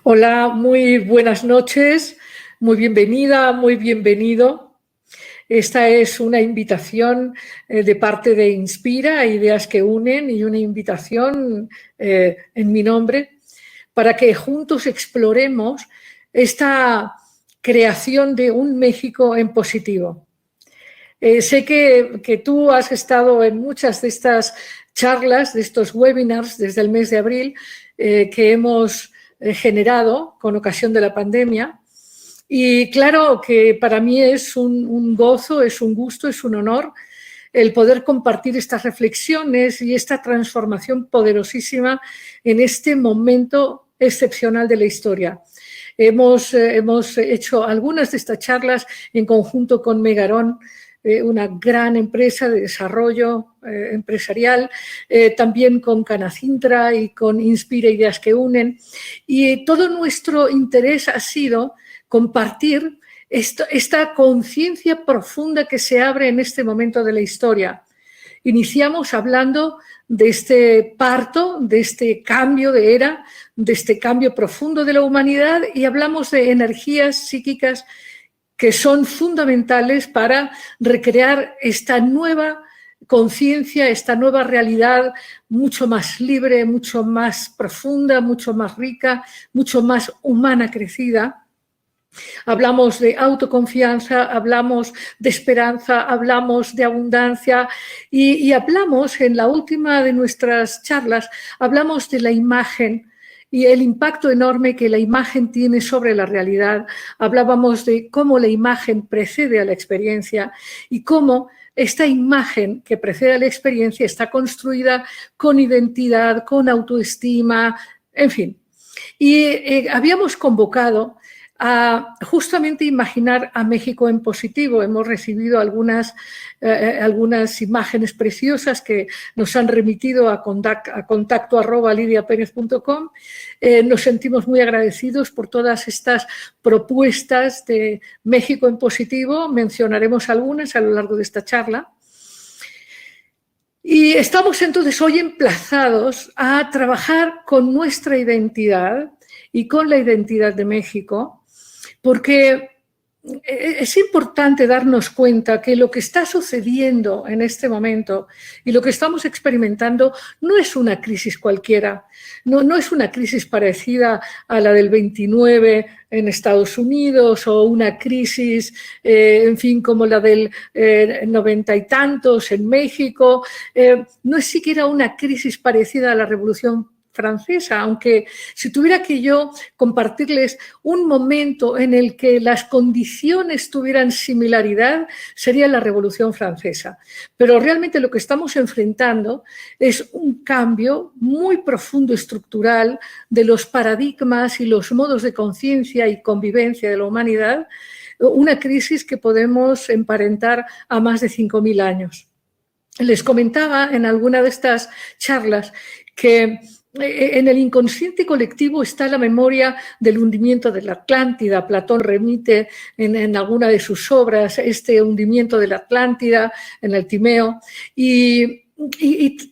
Hola, muy buenas noches, muy bienvenida, muy bienvenido. Esta es una invitación de parte de Inspira, Ideas que Unen, y una invitación en mi nombre para que juntos exploremos esta creación de un México en positivo. Sé que tú has estado en muchas de estas charlas, de estos webinars desde el mes de abril que hemos generado con ocasión de la pandemia. Y claro que para mí es un gozo, es un gusto, es un honor el poder compartir estas reflexiones y esta transformación poderosísima en este momento excepcional de la historia. Hemos hecho algunas de estas charlas en conjunto con Megaron, una gran empresa de desarrollo empresarial, también con Canacintra y con Inspira Ideas que Unen. Y todo nuestro interés ha sido compartir esta conciencia profunda que se abre en este momento de la historia. Iniciamos hablando de este parto, de este cambio de era, de este cambio profundo de la humanidad, y hablamos de energías psíquicas que son fundamentales para recrear esta nueva conciencia, esta nueva realidad mucho más libre, mucho más profunda, mucho más rica, mucho más humana crecida. Hablamos de autoconfianza, hablamos de esperanza, hablamos de abundancia y hablamos, en la última de nuestras charlas, hablamos de la imagen y el impacto enorme que la imagen tiene sobre la realidad. Hablábamos de cómo la imagen precede a la experiencia y cómo esta imagen que precede a la experiencia está construida con identidad, con autoestima, en fin. Y habíamos convocado a justamente imaginar a México en positivo. Hemos recibido algunas imágenes preciosas que nos han remitido a contacto@lidiaperez.com. Nos sentimos muy agradecidos por todas estas propuestas de México en positivo. Mencionaremos algunas a lo largo de esta charla. Y estamos entonces hoy emplazados a trabajar con nuestra identidad y con la identidad de México, porque es importante darnos cuenta que lo que está sucediendo en este momento y lo que estamos experimentando no es una crisis cualquiera, no es una crisis parecida a la del 29 en Estados Unidos o una crisis, en fin, como la del 90 y tantos en México. No es siquiera una crisis parecida a la Revolución Francesa, aunque si tuviera que yo compartirles un momento en el que las condiciones tuvieran similaridad, sería la Revolución Francesa. Pero realmente lo que estamos enfrentando es un cambio muy profundo estructural de los paradigmas y los modos de conciencia y convivencia de la humanidad, una crisis que podemos emparentar a más de 5.000 años. Les comentaba en alguna de estas charlas que en el inconsciente colectivo está la memoria del hundimiento de la Atlántida. Platón remite en alguna de sus obras este hundimiento de la Atlántida en el Timeo. Y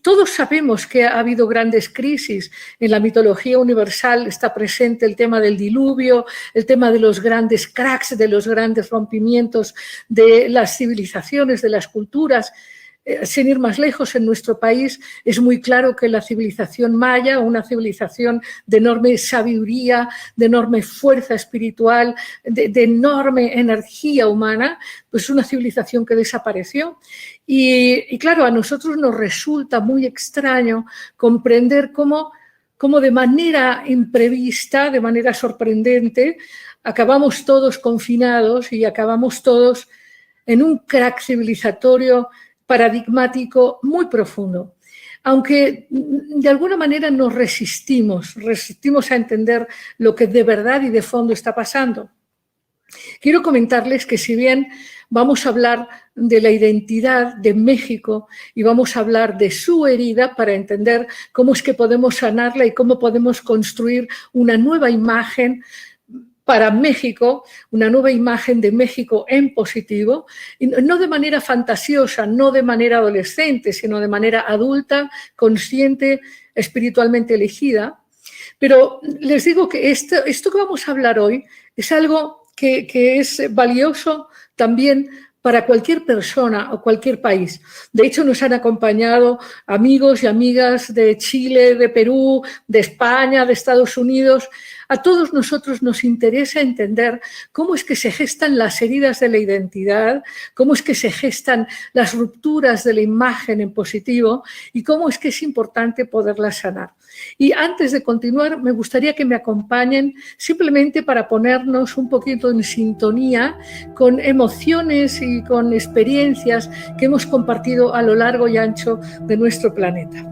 todos sabemos que ha habido grandes crisis. En la mitología universal está presente el tema del diluvio, el tema de los grandes cracks, de los grandes rompimientos de las civilizaciones, de las culturas. Sin ir más lejos, en nuestro país es muy claro que la civilización maya, una civilización de enorme sabiduría, de enorme fuerza espiritual, de enorme energía humana, pues una civilización que desapareció. Y claro, a nosotros nos resulta muy extraño comprender cómo de manera imprevista, de manera sorprendente, acabamos todos confinados y acabamos todos en un crack civilizatorio paradigmático muy profundo. Aunque de alguna manera nos resistimos a entender lo que de verdad y de fondo está pasando. Quiero comentarles que si bien vamos a hablar de la identidad de México y vamos a hablar de su herida para entender cómo es que podemos sanarla y cómo podemos construir una nueva imagen para México, una nueva imagen de México en positivo, y no de manera fantasiosa, no de manera adolescente, sino de manera adulta, consciente, espiritualmente elegida. Pero les digo que esto que vamos a hablar hoy es algo que es valioso también para cualquier persona o cualquier país. De hecho, nos han acompañado amigos y amigas de Chile, de Perú, de España, de Estados Unidos. A todos nosotros nos interesa entender cómo es que se gestan las heridas de la identidad, cómo es que se gestan las rupturas de la imagen en positivo y cómo es que es importante poderlas sanar. Y antes de continuar, me gustaría que me acompañen simplemente para ponernos un poquito en sintonía con emociones y con experiencias que hemos compartido a lo largo y ancho de nuestro planeta.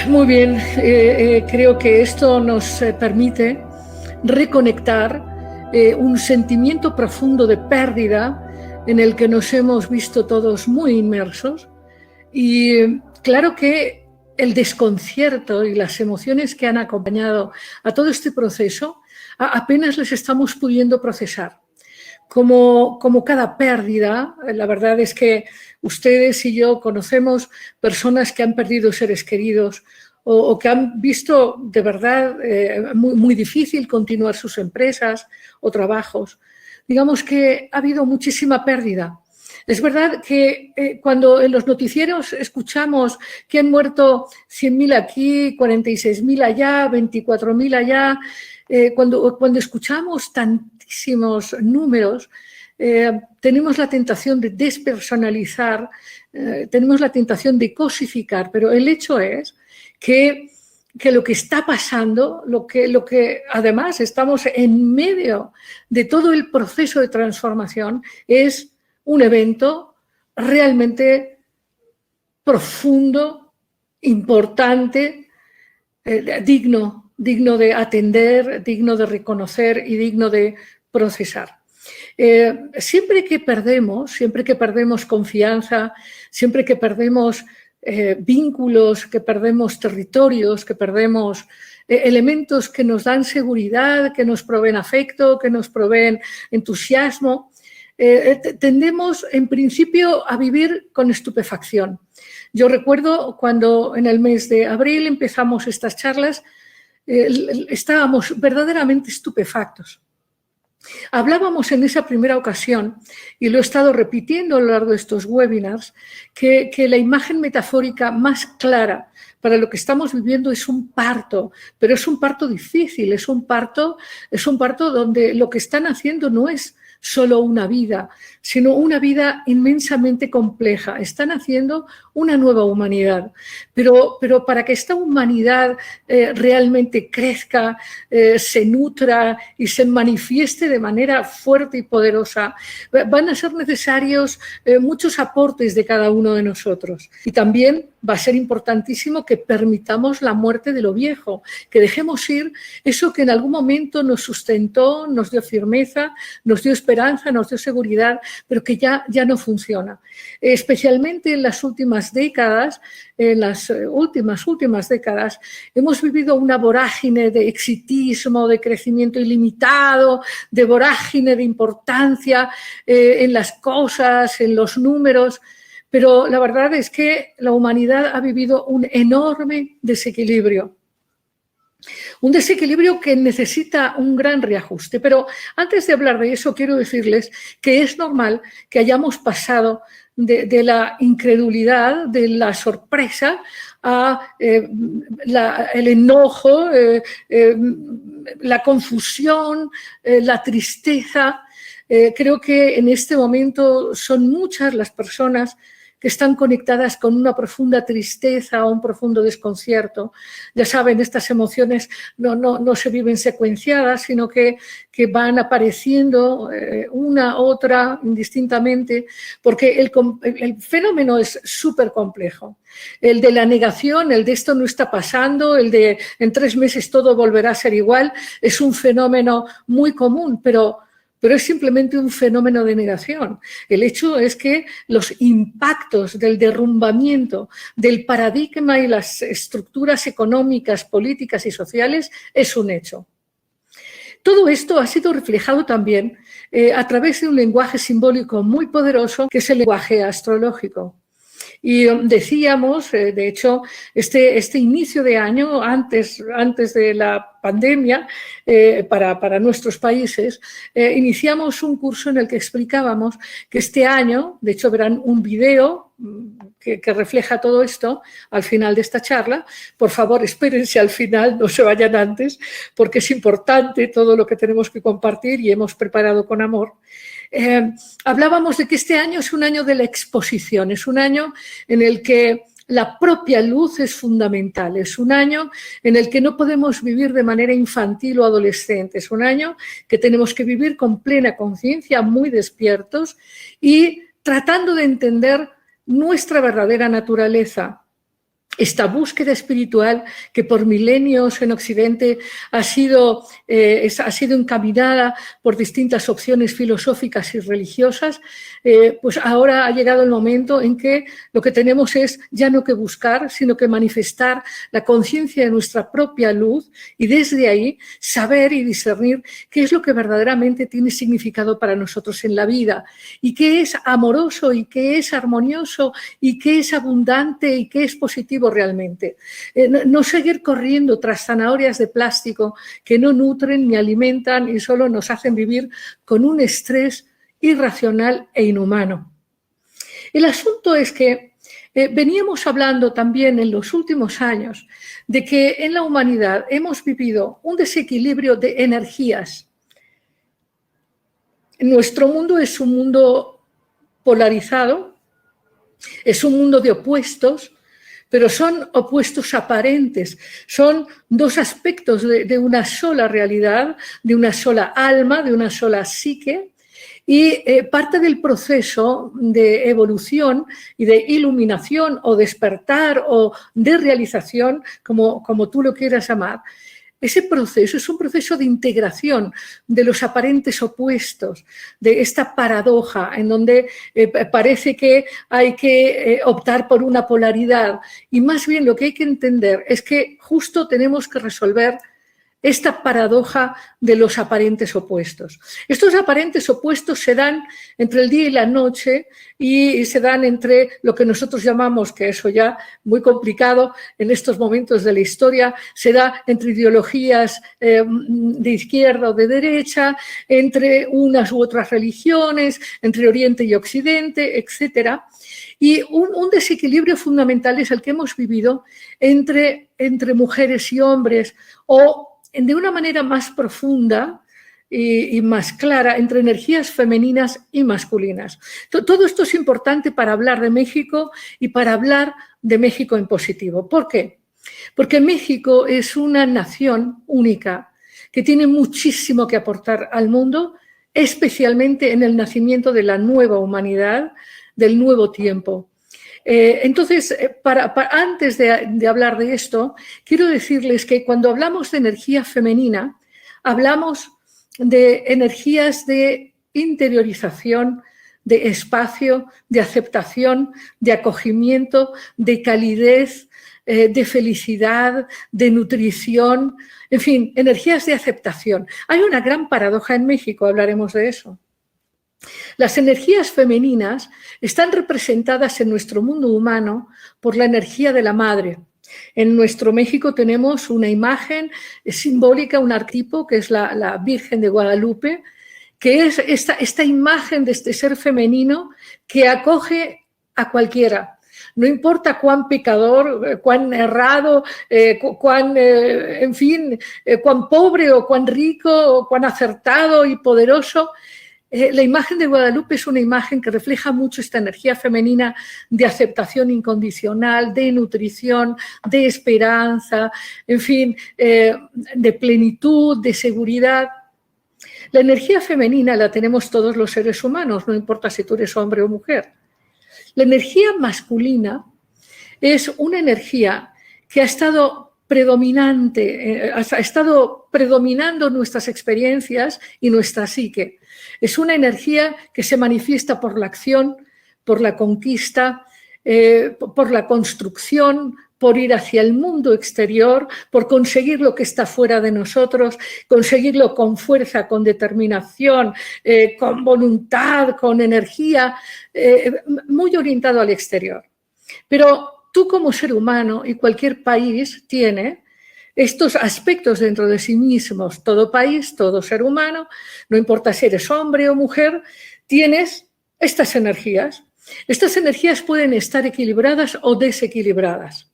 Muy bien, creo que esto nos permite reconectar un sentimiento profundo de pérdida en el que nos hemos visto todos muy inmersos. Y claro que el desconcierto y las emociones que han acompañado a todo este proceso apenas les estamos pudiendo procesar. Como cada pérdida, la verdad es que ustedes y yo conocemos personas que han perdido seres queridos o que han visto de verdad muy difícil continuar sus empresas o trabajos. Digamos que ha habido muchísima pérdida. Es verdad que cuando en los noticieros escuchamos que han muerto 100.000 aquí, 46.000 allá, 24.000 allá, cuando escuchamos tantísimos números, tenemos la tentación de despersonalizar, tenemos la tentación de cosificar, pero el hecho es que que lo que está pasando, lo que además estamos en medio de todo el proceso de transformación, es un evento realmente profundo, importante, digno de atender, digno de reconocer y digno de procesar. Siempre que perdemos confianza, siempre que perdemos vínculos, que perdemos territorios, que perdemos elementos que nos dan seguridad, que nos proveen afecto, que nos proveen entusiasmo, tendemos en principio a vivir con estupefacción. Yo recuerdo cuando en el mes de abril empezamos estas charlas, estábamos verdaderamente estupefactos. Hablábamos en esa primera ocasión, y lo he estado repitiendo a lo largo de estos webinars, que la imagen metafórica más clara para lo que estamos viviendo es un parto, pero es un parto difícil, es un parto donde lo que están haciendo no es solo una vida, sino una vida inmensamente compleja. Están haciendo una nueva humanidad, pero para que esta humanidad realmente crezca, se nutra y se manifieste de manera fuerte y poderosa, van a ser necesarios muchos aportes de cada uno de nosotros. Y también va a ser importantísimo que permitamos la muerte de lo viejo, que dejemos ir eso que en algún momento nos sustentó, nos dio firmeza, nos dio esperanza, nos dio seguridad, pero que ya no funciona. Especialmente en las últimas décadas, hemos vivido una vorágine de exitismo, de crecimiento ilimitado, de vorágine de importancia en las cosas, en los números. Pero la verdad es que la humanidad ha vivido un enorme desequilibrio. Un desequilibrio que necesita un gran reajuste. Pero antes de hablar de eso, quiero decirles que es normal que hayamos pasado de la incredulidad, de la sorpresa, a el enojo, la confusión, la tristeza. Creo que en este momento son muchas las personas que están conectadas con una profunda tristeza o un profundo desconcierto. Ya saben, estas emociones no se viven secuenciadas, sino que van apareciendo una, otra, indistintamente, porque el fenómeno es súper complejo. El de la negación, el de esto no está pasando, el de en 3 meses todo volverá a ser igual, es un fenómeno muy común, pero es simplemente un fenómeno de negación. El hecho es que los impactos del derrumbamiento del paradigma y las estructuras económicas, políticas y sociales es un hecho. Todo esto ha sido reflejado también a través de un lenguaje simbólico muy poderoso, que es el lenguaje astrológico. Y decíamos, de hecho, este inicio de año, antes de la pandemia, para nuestros países, iniciamos un curso en el que explicábamos que este año, de hecho verán un video que refleja todo esto al final de esta charla. Por favor, espérense al final, no se vayan antes, porque es importante todo lo que tenemos que compartir y hemos preparado con amor. Hablábamos de que este año es un año de la exposición, es un año en el que la propia luz es fundamental, es un año en el que no podemos vivir de manera infantil o adolescente, es un año que tenemos que vivir con plena conciencia, muy despiertos y tratando de entender nuestra verdadera naturaleza. Esta búsqueda espiritual que por milenios en Occidente ha sido encaminada por distintas opciones filosóficas y religiosas, pues ahora ha llegado el momento en que lo que tenemos es ya no que buscar, sino que manifestar la conciencia de nuestra propia luz y desde ahí saber y discernir qué es lo que verdaderamente tiene significado para nosotros en la vida y qué es amoroso y qué es armonioso y qué es abundante y qué es positivo realmente. No seguir corriendo tras zanahorias de plástico que no nutren ni alimentan y solo nos hacen vivir con un estrés irracional e inhumano. El asunto es que veníamos hablando también en los últimos años de que en la humanidad hemos vivido un desequilibrio de energías. Nuestro mundo es un mundo polarizado, es un mundo de opuestos, pero son opuestos aparentes, son dos aspectos de una sola realidad, de una sola alma, de una sola psique, y parte del proceso de evolución y de iluminación o despertar o de realización, como tú lo quieras llamar. Ese proceso es un proceso de integración de los aparentes opuestos, de esta paradoja en donde parece que hay que optar por una polaridad, y más bien lo que hay que entender es que justo tenemos que resolver esta paradoja de los aparentes opuestos. Estos aparentes opuestos se dan entre el día y la noche y se dan entre lo que nosotros llamamos, que eso ya muy complicado en estos momentos de la historia, se da entre ideologías de izquierda o de derecha, entre unas u otras religiones, entre Oriente y Occidente, etcétera. Y un desequilibrio fundamental es el que hemos vivido entre mujeres y hombres, o de una manera más profunda y más clara entre energías femeninas y masculinas. Todo esto es importante para hablar de México y para hablar de México en positivo. ¿Por qué? Porque México es una nación única que tiene muchísimo que aportar al mundo, especialmente en el nacimiento de la nueva humanidad, del nuevo tiempo. Entonces, antes de hablar de esto, quiero decirles que cuando hablamos de energía femenina, hablamos de energías de interiorización, de espacio, de aceptación, de acogimiento, de calidez, de felicidad, de nutrición, en fin, energías de aceptación. Hay una gran paradoja en México, hablaremos de eso. Las energías femeninas están representadas en nuestro mundo humano por la energía de la madre. En nuestro México tenemos una imagen simbólica, un arquetipo, que es la Virgen de Guadalupe, que es esta imagen de este ser femenino que acoge a cualquiera. No importa cuán pecador, cuán errado, cuán pobre o cuán rico, o cuán acertado y poderoso. La imagen de Guadalupe es una imagen que refleja mucho esta energía femenina de aceptación incondicional, de nutrición, de esperanza, en fin, de plenitud, de seguridad. La energía femenina la tenemos todos los seres humanos, no importa si tú eres hombre o mujer. La energía masculina es una energía que ha estado predominando nuestras experiencias y nuestra psique. Es una energía que se manifiesta por la acción, por la conquista, por la construcción, por ir hacia el mundo exterior, por conseguir lo que está fuera de nosotros, conseguirlo con fuerza, con determinación, con voluntad, con energía, muy orientado al exterior. Pero tú como ser humano y cualquier país tiene estos aspectos dentro de sí mismos. Todo país, todo ser humano, no importa si eres hombre o mujer, tienes estas energías. Estas energías pueden estar equilibradas o desequilibradas.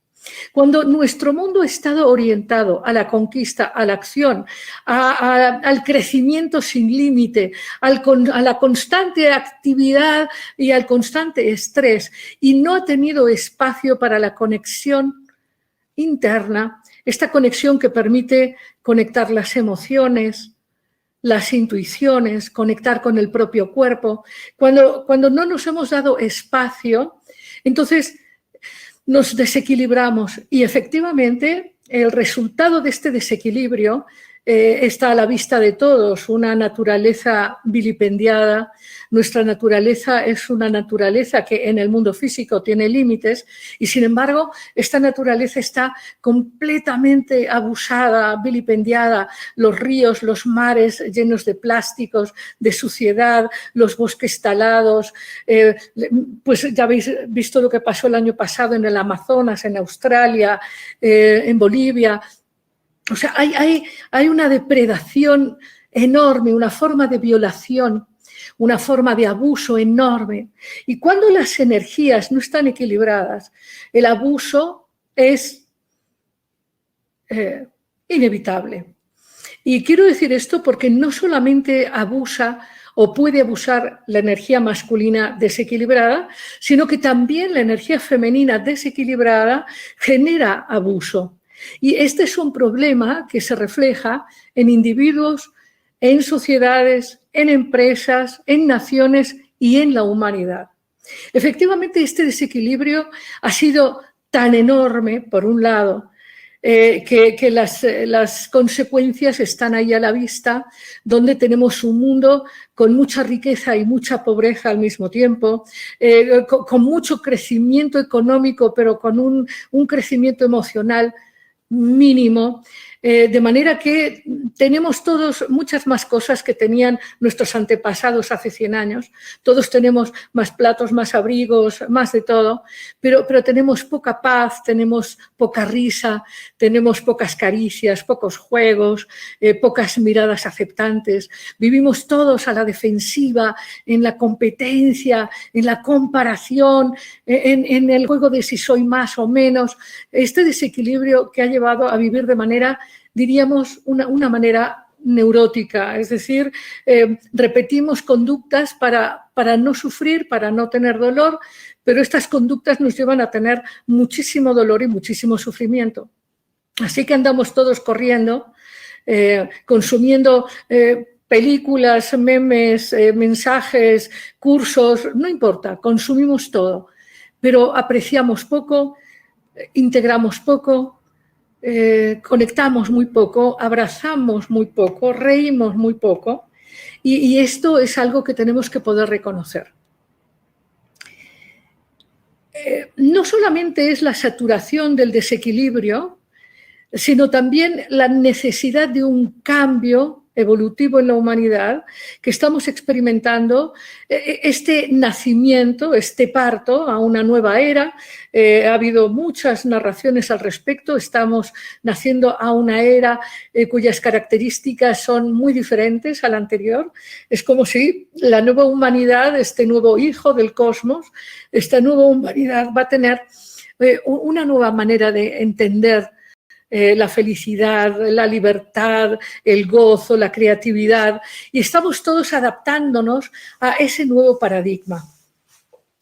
Cuando nuestro mundo ha estado orientado a la conquista, a la acción, al crecimiento sin límite, a la constante actividad y al constante estrés, y no ha tenido espacio para la conexión interna, esta conexión que permite conectar las emociones, las intuiciones, conectar con el propio cuerpo, cuando no nos hemos dado espacio, entonces nos desequilibramos, y efectivamente el resultado de este desequilibrio está a la vista de todos, una naturaleza vilipendiada. Nuestra naturaleza es una naturaleza que en el mundo físico tiene límites, y sin embargo esta naturaleza está completamente abusada, vilipendiada. Los ríos, los mares llenos de plásticos, de suciedad, los bosques talados, pues ya habéis visto lo que pasó el año pasado en el Amazonas, en Australia, en Bolivia. O sea, hay una depredación enorme, una forma de violación, una forma de abuso enorme. Y cuando las energías no están equilibradas, el abuso es inevitable. Y quiero decir esto porque no solamente abusa o puede abusar la energía masculina desequilibrada, sino que también la energía femenina desequilibrada genera abuso. Y este es un problema que se refleja en individuos, en sociedades, en empresas, en naciones y en la humanidad. Efectivamente, este desequilibrio ha sido tan enorme, por un lado, que las consecuencias están ahí a la vista, donde tenemos un mundo con mucha riqueza y mucha pobreza al mismo tiempo, con mucho crecimiento económico, pero con un crecimiento emocional mínimo, de manera que tenemos todos muchas más cosas que tenían nuestros antepasados hace 100 años. Todos tenemos más platos, más abrigos, más de todo, pero tenemos poca paz, tenemos poca risa, tenemos pocas caricias, pocos juegos, pocas miradas aceptantes. Vivimos todos a la defensiva, en la competencia, en la comparación, en el juego de si soy más o menos. Este desequilibrio que ha llevado a vivir de manera, diríamos, una manera neurótica, es decir, repetimos conductas para no sufrir, para no tener dolor, pero estas conductas nos llevan a tener muchísimo dolor y muchísimo sufrimiento. Así que andamos todos corriendo, consumiendo películas, memes, mensajes, cursos, no importa, consumimos todo, pero apreciamos poco, integramos poco, conectamos muy poco, abrazamos muy poco, reímos muy poco, y esto es algo que tenemos que poder reconocer. No solamente es la saturación del desequilibrio, sino también la necesidad de un cambio evolutivo en la humanidad que estamos experimentando, este nacimiento, este parto a una nueva era. Ha habido muchas narraciones al respecto. Estamos naciendo a una era cuyas características son muy diferentes a la anterior. Es como si la nueva humanidad, este nuevo hijo del cosmos, esta nueva humanidad va a tener una nueva manera de entender la felicidad, la libertad, el gozo, la creatividad, y estamos todos adaptándonos a ese nuevo paradigma.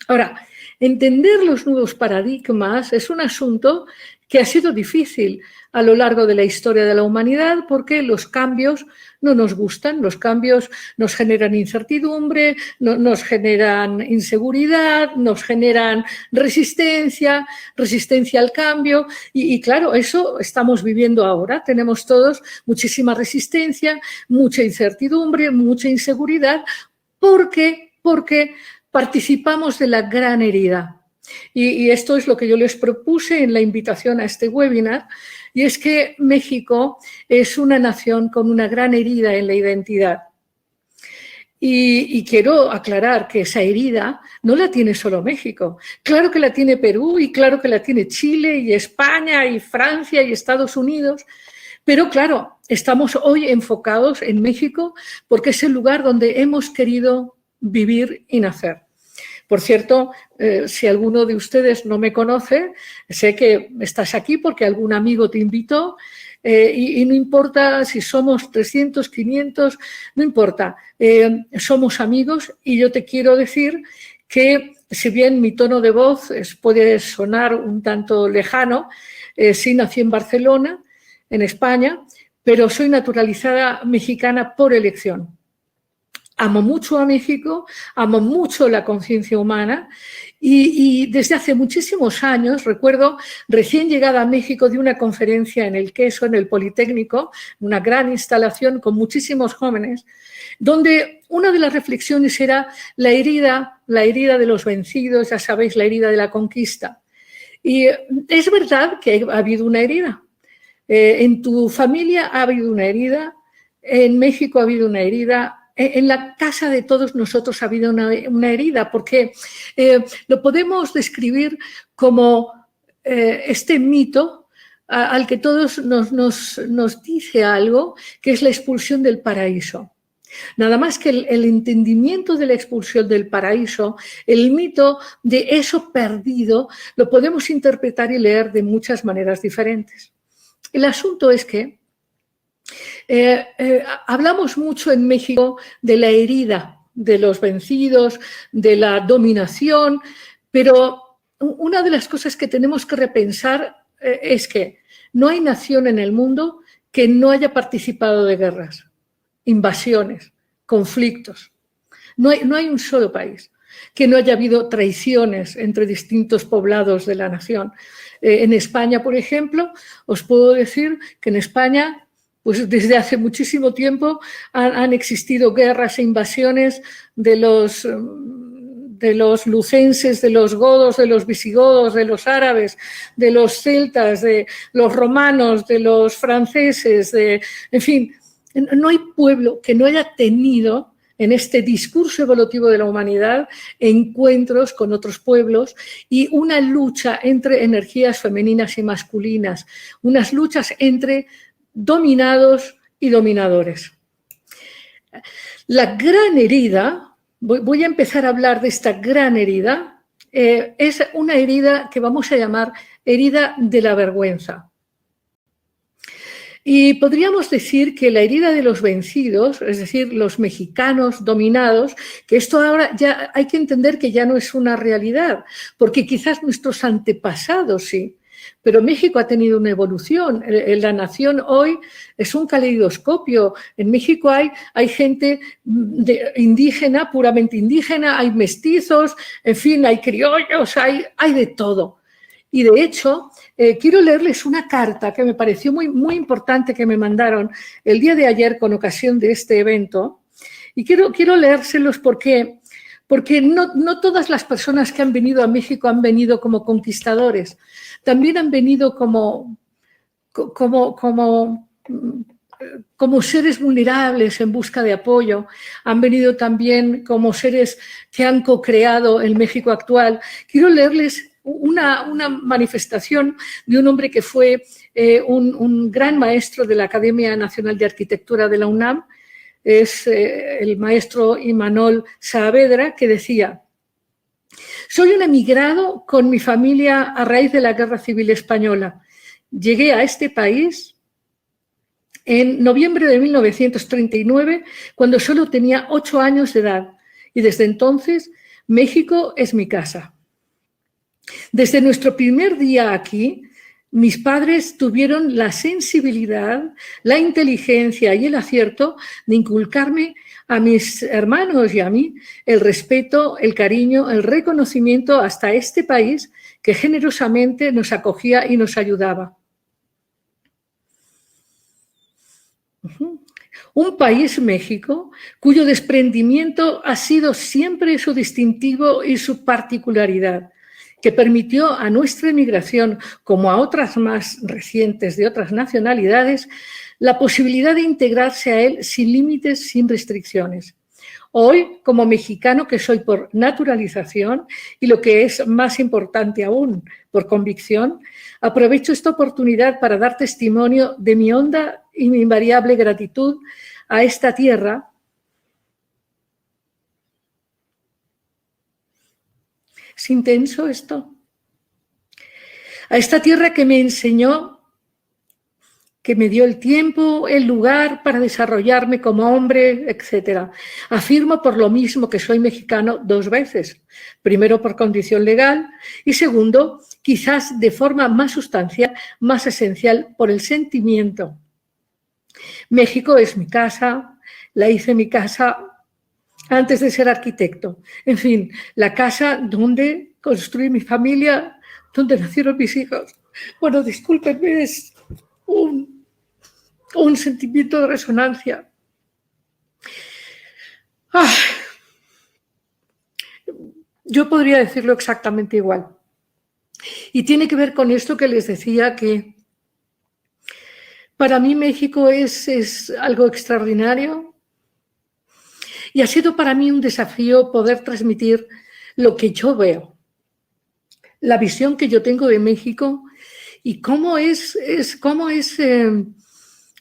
Ahora, entender los nuevos paradigmas es un asunto que ha sido difícil a lo largo de la historia de la humanidad porque los cambios no nos gustan, los cambios nos generan incertidumbre, nos generan inseguridad, nos generan resistencia al cambio y claro, eso estamos viviendo ahora. Tenemos todos muchísima resistencia, mucha incertidumbre, mucha inseguridad porque participamos de la gran herida. Y esto es lo que yo les propuse en la invitación a este webinar, y es que México es una nación con una gran herida en la identidad. Y quiero aclarar que esa herida no la tiene solo México. Claro que la tiene Perú y claro que la tiene Chile y España y Francia y Estados Unidos, pero claro, estamos hoy enfocados en México porque es el lugar donde hemos querido vivir y nacer. Por cierto, si alguno de ustedes no me conoce, sé que estás aquí porque algún amigo te invitó y no importa si somos 300, 500, no importa, somos amigos y yo te quiero decir que si bien mi tono de voz puede sonar un tanto lejano, sí nací en Barcelona, en España, pero soy naturalizada mexicana por elección. Amo mucho a México, amo mucho la conciencia humana y desde hace muchísimos años, recuerdo, recién llegada a México de una conferencia en el Queso, en el Politécnico, una gran instalación con muchísimos jóvenes, donde una de las reflexiones era la herida de los vencidos, ya sabéis, la herida de la conquista. Y es verdad que ha habido una herida. En tu familia ha habido una herida, en México ha habido una herida, en la casa de todos nosotros ha habido una herida, porque lo podemos describir como este mito al que todos nos dice algo, que es la expulsión del paraíso. Nada más que el entendimiento de la expulsión del paraíso, el mito de eso perdido, lo podemos interpretar y leer de muchas maneras diferentes. El asunto es que hablamos mucho en México de la herida de los vencidos, de la dominación, pero una de las cosas que tenemos que repensar es que no hay nación en el mundo que no haya participado de guerras, invasiones, conflictos. No hay un solo país que no haya habido traiciones entre distintos poblados de la nación. En España, por ejemplo, os puedo decir que en España, pues desde hace muchísimo tiempo han existido guerras e invasiones de los lucenses, de los godos, de los visigodos, de los árabes, de los celtas, de los romanos, de los franceses, en fin, no hay pueblo que no haya tenido en este discurso evolutivo de la humanidad encuentros con otros pueblos y una lucha entre energías femeninas y masculinas, unas luchas entre dominados y dominadores. La gran herida, voy a empezar a hablar de esta gran herida, es una herida que vamos a llamar herida de la vergüenza. Y podríamos decir que la herida de los vencidos, es decir, los mexicanos dominados, que esto ahora ya hay que entender que ya no es una realidad, porque quizás nuestros antepasados sí, pero México ha tenido una evolución. La nación hoy es un caleidoscopio. En México hay gente indígena, puramente indígena, hay mestizos, en fin, hay criollos, hay de todo. Y de hecho, quiero leerles una carta que me pareció muy importante que me mandaron el día de ayer con ocasión de este evento. Y quiero leérselos porque no todas las personas que han venido a México han venido como conquistadores. También han venido como seres vulnerables en busca de apoyo. Han venido también como seres que han co-creado el México actual. Quiero leerles una manifestación de un hombre que fue un gran maestro de la Academia Nacional de Arquitectura de la UNAM, es el maestro Imanol Saavedra, que decía: soy un emigrado con mi familia a raíz de la Guerra Civil Española. Llegué a este país en noviembre de 1939, cuando solo tenía 8 años de edad, y desde entonces México es mi casa. Desde nuestro primer día aquí, mis padres tuvieron la sensibilidad, la inteligencia y el acierto de inculcarme a mis hermanos y a mí el respeto, el cariño, el reconocimiento hasta este país que generosamente nos acogía y nos ayudaba. Un país, México, cuyo desprendimiento ha sido siempre su distintivo y su particularidad, que permitió a nuestra emigración, como a otras más recientes de otras nacionalidades, la posibilidad de integrarse a él sin límites, sin restricciones. Hoy, como mexicano que soy por naturalización y lo que es más importante aún, por convicción, aprovecho esta oportunidad para dar testimonio de mi honda y mi invariable gratitud a esta tierra. ¿Es intenso esto? A esta tierra que me enseñó, que me dio el tiempo, el lugar para desarrollarme como hombre, etc. Afirmo por lo mismo que soy mexicano 2 veces. Primero por condición legal y segundo, quizás de forma más sustancial, más esencial, por el sentimiento. México es mi casa, la hice mi casa antes de ser arquitecto. En fin, la casa donde construí mi familia, donde nacieron mis hijos. Bueno, discúlpenme, es un sentimiento de resonancia. Yo podría decirlo exactamente igual. Y tiene que ver con esto que les decía, que para mí México es algo extraordinario. Y ha sido para mí un desafío poder transmitir lo que yo veo, la visión que yo tengo de México y cómo es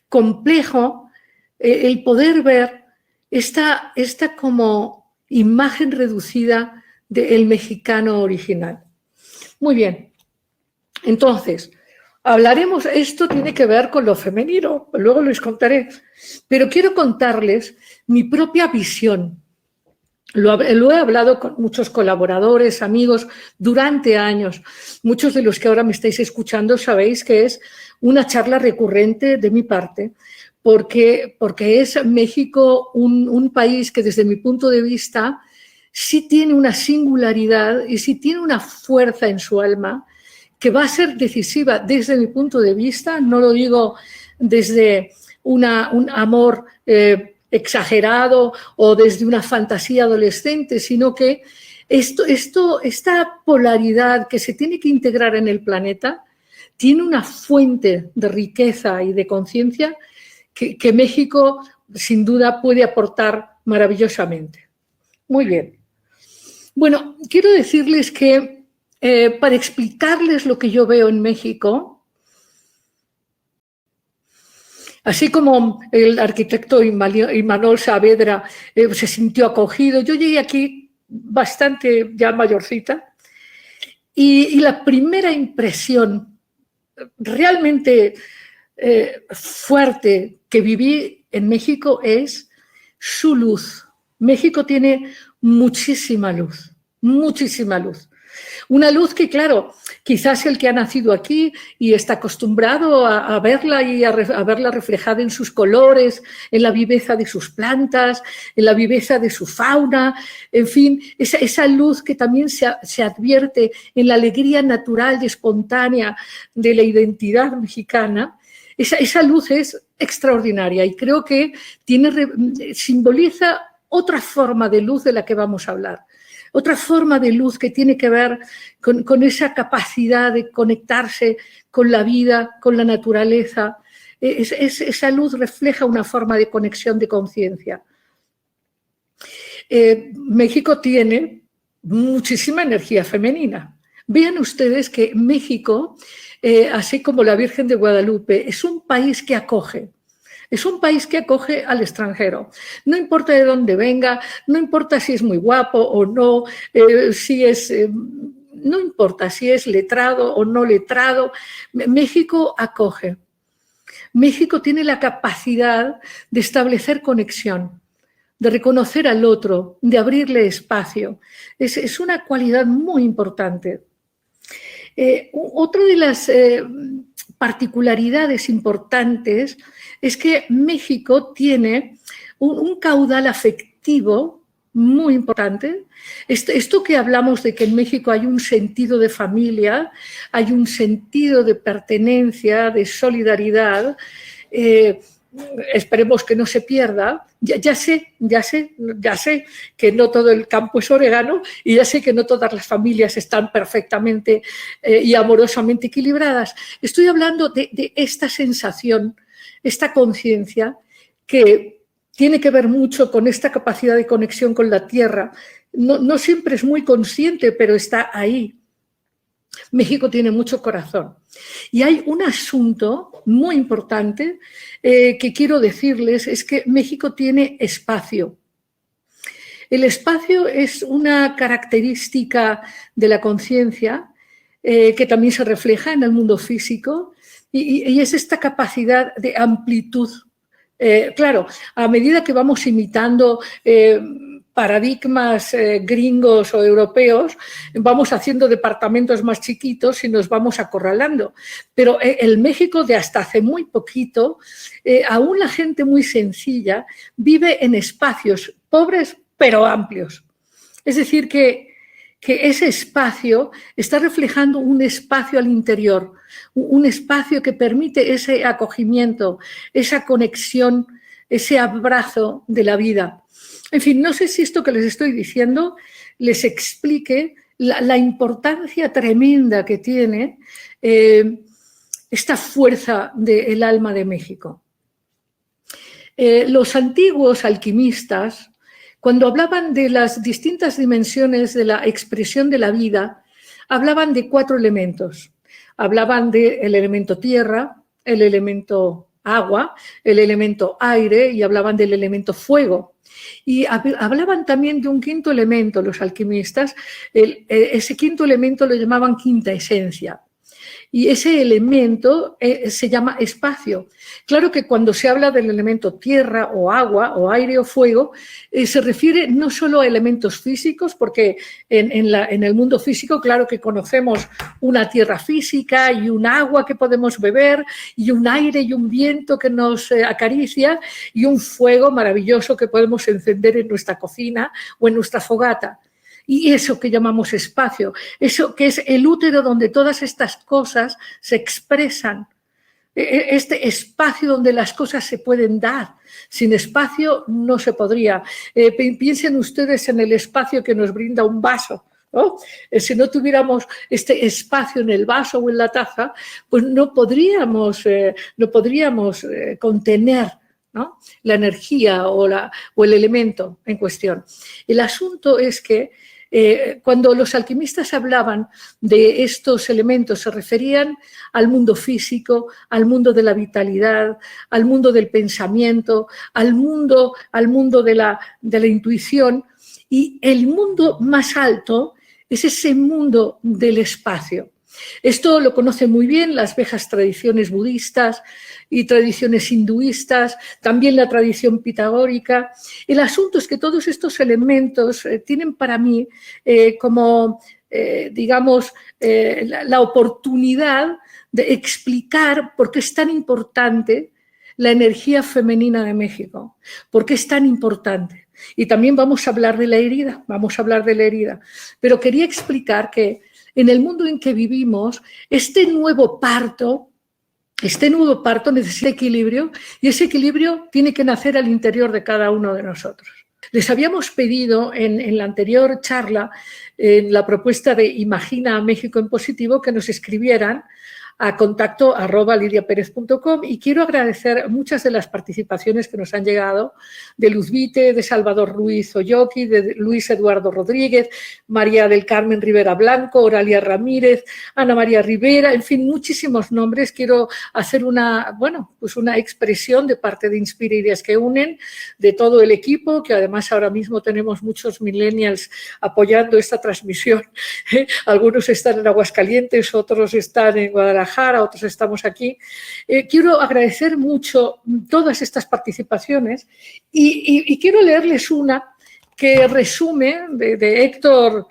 complejo el poder ver esta como imagen reducida del mexicano original. Muy bien, entonces, hablaremos, esto tiene que ver con lo femenino, luego les contaré, pero quiero contarles mi propia visión Lo he hablado con muchos colaboradores, amigos, durante años. Muchos de los que ahora me estáis escuchando sabéis que es una charla recurrente de mi parte, porque es México un país que desde mi punto de vista sí tiene una singularidad y sí tiene una fuerza en su alma que va a ser decisiva desde mi punto de vista. No lo digo desde un amor exagerado o desde una fantasía adolescente, sino que esta polaridad que se tiene que integrar en el planeta tiene una fuente de riqueza y de conciencia que México sin duda puede aportar maravillosamente. Muy bien. Bueno, quiero decirles que para explicarles lo que yo veo en México, así como el arquitecto Imanol Saavedra se sintió acogido, yo llegué aquí bastante ya mayorcita y la primera impresión realmente fuerte que viví en México es su luz. México tiene muchísima luz, muchísima luz. Una luz que, claro, quizás el que ha nacido aquí y está acostumbrado a verla y a verla reflejada en sus colores, en la viveza de sus plantas, en la viveza de su fauna, en fin, esa luz que también se advierte en la alegría natural y espontánea de la identidad mexicana. Esa luz es extraordinaria y creo que simboliza otra forma de luz de la que vamos a hablar. Otra forma de luz que tiene que ver con esa capacidad de conectarse con la vida, con la naturaleza. Esa luz refleja una forma de conexión de conciencia. México tiene muchísima energía femenina. Vean ustedes que México, así como la Virgen de Guadalupe, es un país que acoge. Es un país que acoge al extranjero. No importa de dónde venga, no importa si es muy guapo o no, no importa si es letrado o no letrado. México acoge. México tiene la capacidad de establecer conexión, de reconocer al otro, de abrirle espacio. Es una cualidad muy importante. Otra de las particularidades importantes es que México tiene un caudal afectivo muy importante. Esto que hablamos de que en México hay un sentido de familia, hay un sentido de pertenencia, de solidaridad, esperemos que no se pierda. Ya sé que no todo el campo es orégano y ya sé que no todas las familias están perfectamente y amorosamente equilibradas. Estoy hablando de esta sensación, esta conciencia que tiene que ver mucho con esta capacidad de conexión con la tierra. No siempre es muy consciente, pero está ahí. México tiene mucho corazón. Y hay un asunto muy importante que quiero decirles, es que México tiene espacio. El espacio es una característica de la conciencia que también se refleja en el mundo físico y es esta capacidad de amplitud. Claro, a medida que vamos imitando paradigmas gringos o europeos, vamos haciendo departamentos más chiquitos y nos vamos acorralando. Pero el México de hasta hace muy poquito, aún la gente muy sencilla vive en espacios pobres pero amplios. Es decir, que ese espacio está reflejando un espacio al interior, un espacio que permite ese acogimiento, esa conexión, ese abrazo de la vida. En fin, no sé si esto que les estoy diciendo les explique la importancia tremenda que tiene esta fuerza del alma de México. Los antiguos alquimistas, cuando hablaban de las distintas dimensiones de la expresión de la vida, hablaban de 4 elementos. Hablaban del elemento tierra, el elemento agua, el elemento aire y hablaban del elemento fuego. Y hablaban también de un 5.º elemento, los alquimistas. Ese 5.º elemento lo llamaban quinta esencia. Y ese elemento se llama espacio. Claro que cuando se habla del elemento tierra o agua o aire o fuego, se refiere no solo a elementos físicos, porque en el mundo físico, claro que conocemos una tierra física y un agua que podemos beber y un aire y un viento que nos acaricia y un fuego maravilloso que podemos encender en nuestra cocina o en nuestra fogata. Y eso que llamamos espacio, eso que es el útero donde todas estas cosas se expresan, este espacio donde las cosas se pueden dar. Sin espacio no se podría. Piensen ustedes en el espacio que nos brinda un vaso, ¿no? Si no tuviéramos este espacio en el vaso o en la taza, pues no podríamos contener, ¿no?, la energía o el elemento en cuestión. El asunto es que cuando los alquimistas hablaban de estos elementos se referían al mundo físico, al mundo de la vitalidad, al mundo del pensamiento, al mundo de la intuición, y el mundo más alto es ese mundo del espacio. Esto lo conocen muy bien las viejas tradiciones budistas y tradiciones hinduistas, también la tradición pitagórica. El asunto es que todos estos elementos tienen para mí la oportunidad de explicar por qué es tan importante la energía femenina de México, por qué es tan importante. Y también vamos a hablar de la herida, pero quería explicar que en el mundo en que vivimos, este nuevo parto necesita equilibrio, y ese equilibrio tiene que nacer al interior de cada uno de nosotros. Les habíamos pedido en la anterior charla, en la propuesta de Imagina a México en Positivo, que nos escribieran a contacto@lidiaperez.com, y quiero agradecer muchas de las participaciones que nos han llegado de Luz Vite, de Salvador Ruiz Oyoki, de Luis Eduardo Rodríguez, María del Carmen Rivera Blanco, Oralia Ramírez, Ana María Rivera, en fin, muchísimos nombres. Quiero hacer una expresión de parte de Inspira Ideas que Unen, de todo el equipo, que además ahora mismo tenemos muchos millennials apoyando esta transmisión. Algunos están en Aguascalientes, otros están en Guadalajara, otros estamos aquí. Quiero agradecer mucho todas estas participaciones y quiero leerles una que resume de Héctor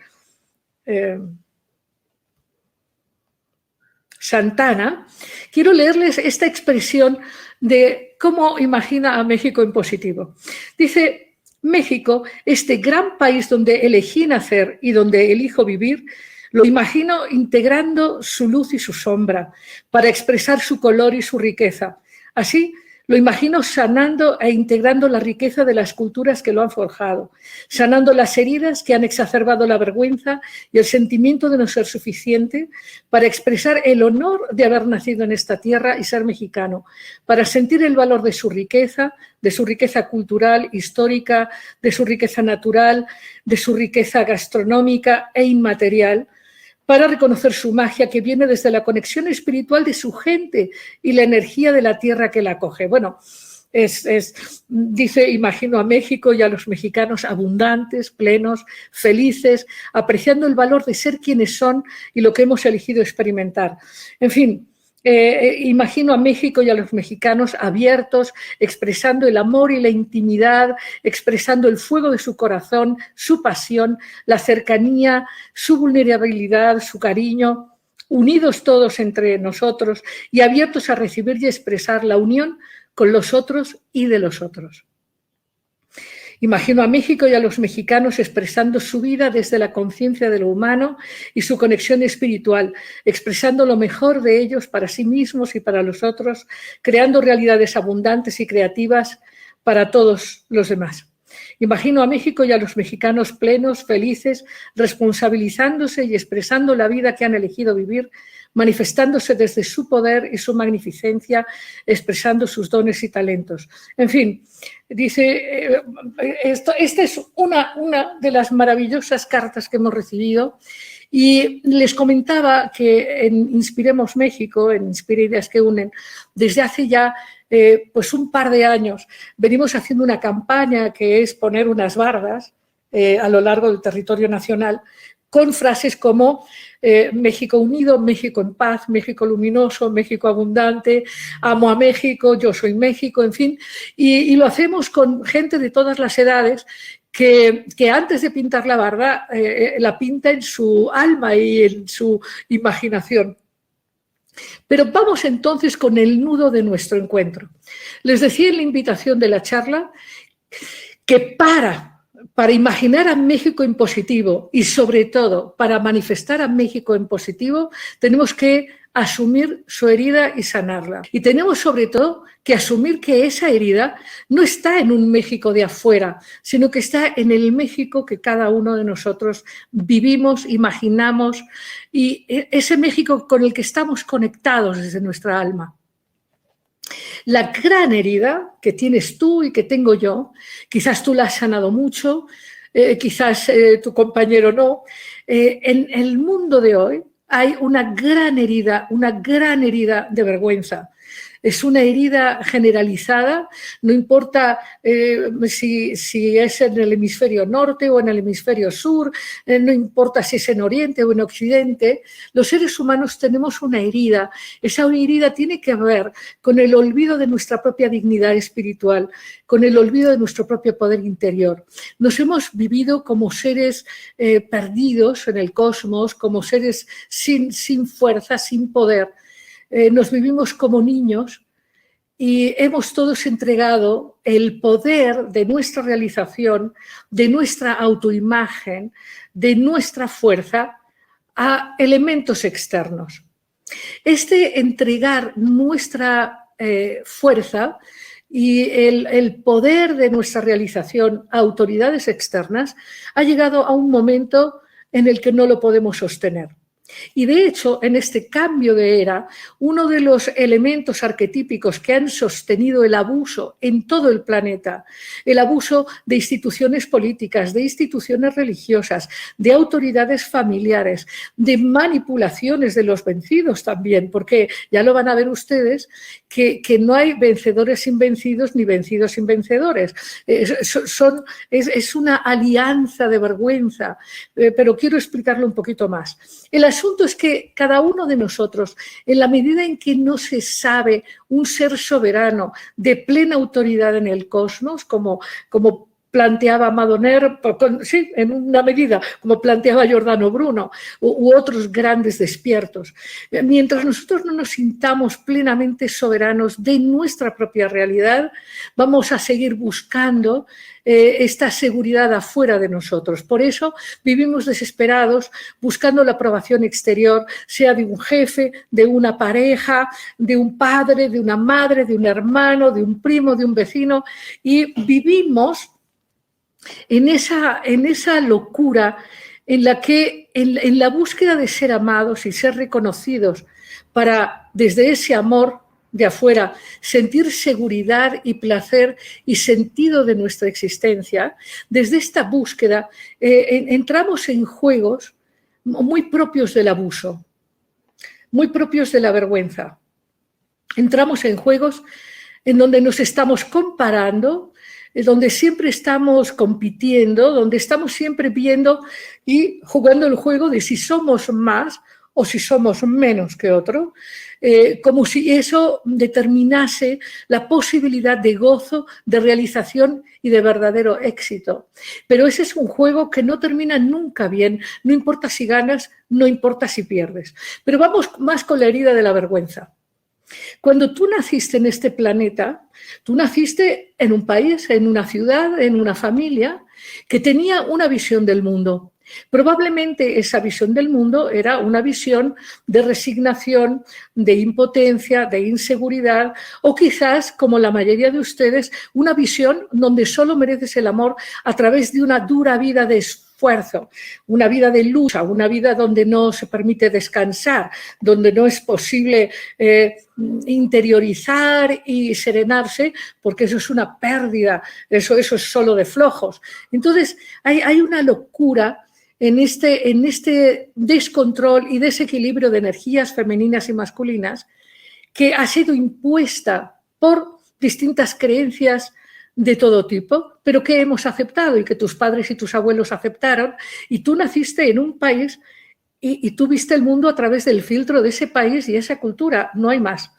Santana. Quiero leerles esta expresión de cómo imagina a México en positivo. Dice: México, este gran país donde elegí nacer y donde elijo vivir, lo imagino integrando su luz y su sombra para expresar su color y su riqueza. Así, lo imagino sanando e integrando la riqueza de las culturas que lo han forjado, sanando las heridas que han exacerbado la vergüenza y el sentimiento de no ser suficiente, para expresar el honor de haber nacido en esta tierra y ser mexicano, para sentir el valor de su riqueza cultural, histórica, de su riqueza natural, de su riqueza gastronómica e inmaterial, para reconocer su magia que viene desde la conexión espiritual de su gente y la energía de la tierra que la acoge. Bueno, dice, imagino a México y a los mexicanos abundantes, plenos, felices, apreciando el valor de ser quienes son y lo que hemos elegido experimentar. En fin, imagino a México y a los mexicanos abiertos, expresando el amor y la intimidad, expresando el fuego de su corazón, su pasión, la cercanía, su vulnerabilidad, su cariño, unidos todos entre nosotros y abiertos a recibir y expresar la unión con los otros y de los otros. Imagino a México y a los mexicanos expresando su vida desde la conciencia de lo humano y su conexión espiritual, expresando lo mejor de ellos para sí mismos y para los otros, creando realidades abundantes y creativas para todos los demás. Imagino a México y a los mexicanos plenos, felices, responsabilizándose y expresando la vida que han elegido vivir, manifestándose desde su poder y su magnificencia, expresando sus dones y talentos. En fin, dice, esta es una de las maravillosas cartas que hemos recibido, y les comentaba que en Inspiremos México, en Inspira Ideas que Unen, desde hace ya pues un par de años venimos haciendo una campaña que es poner unas bardas a lo largo del territorio nacional con frases como México unido, México en paz, México luminoso, México abundante, amo a México, yo soy México, en fin, y lo hacemos con gente de todas las edades que antes de pintar la barda la pinta en su alma y en su imaginación. Pero vamos entonces con el nudo de nuestro encuentro. Les decía en la invitación de la charla que para imaginar a México en positivo y sobre todo para manifestar a México en positivo, tenemos que asumir su herida y sanarla. Y tenemos sobre todo que asumir que esa herida no está en un México de afuera, sino que está en el México que cada uno de nosotros vivimos, imaginamos, y ese México con el que estamos conectados desde nuestra alma. La gran herida que tienes tú y que tengo yo, quizás tú la has sanado mucho, quizás tu compañero no, en el mundo de hoy hay una gran herida de vergüenza. Es una herida generalizada, no importa si es en el hemisferio norte o en el hemisferio sur, no importa si es en Oriente o en Occidente, los seres humanos tenemos una herida. Esa herida tiene que ver con el olvido de nuestra propia dignidad espiritual, con el olvido de nuestro propio poder interior. Nos hemos vivido como seres perdidos en el cosmos, como seres sin fuerza, sin poder. Nos vivimos como niños y hemos todos entregado el poder de nuestra realización, de nuestra autoimagen, de nuestra fuerza a elementos externos. Este entregar nuestra fuerza y el poder de nuestra realización a autoridades externas ha llegado a un momento en el que no lo podemos sostener. Y de hecho, en este cambio de era, uno de los elementos arquetípicos que han sostenido el abuso en todo el planeta, el abuso de instituciones políticas, de instituciones religiosas, de autoridades familiares, de manipulaciones de los vencidos también, porque ya lo van a ver ustedes que no hay vencedores sin vencidos ni vencidos sin vencedores. Es una alianza de vergüenza, pero quiero explicarlo un poquito más. El asunto es que cada uno de nosotros, en la medida en que no se sabe un ser soberano de plena autoridad en el cosmos, como planteaba Madoner, sí, en una medida, como planteaba Giordano Bruno, u otros grandes despiertos. Mientras nosotros no nos sintamos plenamente soberanos de nuestra propia realidad, vamos a seguir buscando esta seguridad afuera de nosotros. Por eso vivimos desesperados buscando la aprobación exterior, sea de un jefe, de una pareja, de un padre, de una madre, de un hermano, de un primo, de un vecino, y vivimos en esa locura en la que en la búsqueda de ser amados y ser reconocidos para desde ese amor de afuera sentir seguridad y placer y sentido de nuestra existencia, desde esta búsqueda entramos en juegos muy propios del abuso, muy propios de la vergüenza. Entramos en juegos en donde nos estamos comparando, donde siempre estamos compitiendo, donde estamos siempre viendo y jugando el juego de si somos más o si somos menos que otro, como si eso determinase la posibilidad de gozo, de realización y de verdadero éxito. Pero ese es un juego que no termina nunca bien, no importa si ganas, no importa si pierdes. Pero vamos más con la herida de la vergüenza. Cuando tú naciste en este planeta, tú naciste en un país, en una ciudad, en una familia que tenía una visión del mundo. Probablemente esa visión del mundo era una visión de resignación, de impotencia, de inseguridad o quizás, como la mayoría de ustedes, una visión donde solo mereces el amor a través de una dura vida de esfuerzo, una vida de lucha, una vida donde no se permite descansar, donde no es posible interiorizar y serenarse, porque eso es una pérdida, eso es solo de flojos. Entonces, hay una locura en este descontrol y desequilibrio de energías femeninas y masculinas que ha sido impuesta por distintas creencias de todo tipo, pero que hemos aceptado y que tus padres y tus abuelos aceptaron, y tú naciste en un país y tú viste el mundo a través del filtro de ese país y esa cultura, no hay más.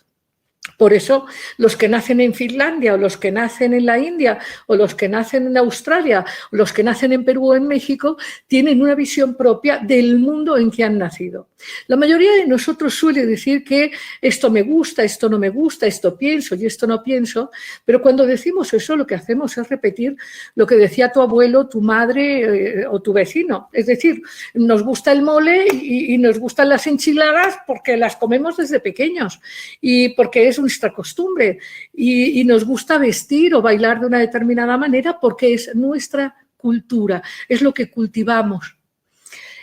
Por eso los que nacen en Finlandia o los que nacen en la India o los que nacen en Australia o los que nacen en Perú o en México tienen una visión propia del mundo en que han nacido. La mayoría de nosotros suele decir que esto me gusta, esto no me gusta, esto pienso y esto no pienso, pero cuando decimos eso lo que hacemos es repetir lo que decía tu abuelo, tu madre o tu vecino. Es decir, nos gusta el mole y nos gustan las enchiladas porque las comemos desde pequeños y porque es nuestra costumbre y nos gusta vestir o bailar de una determinada manera porque es nuestra cultura, es lo que cultivamos.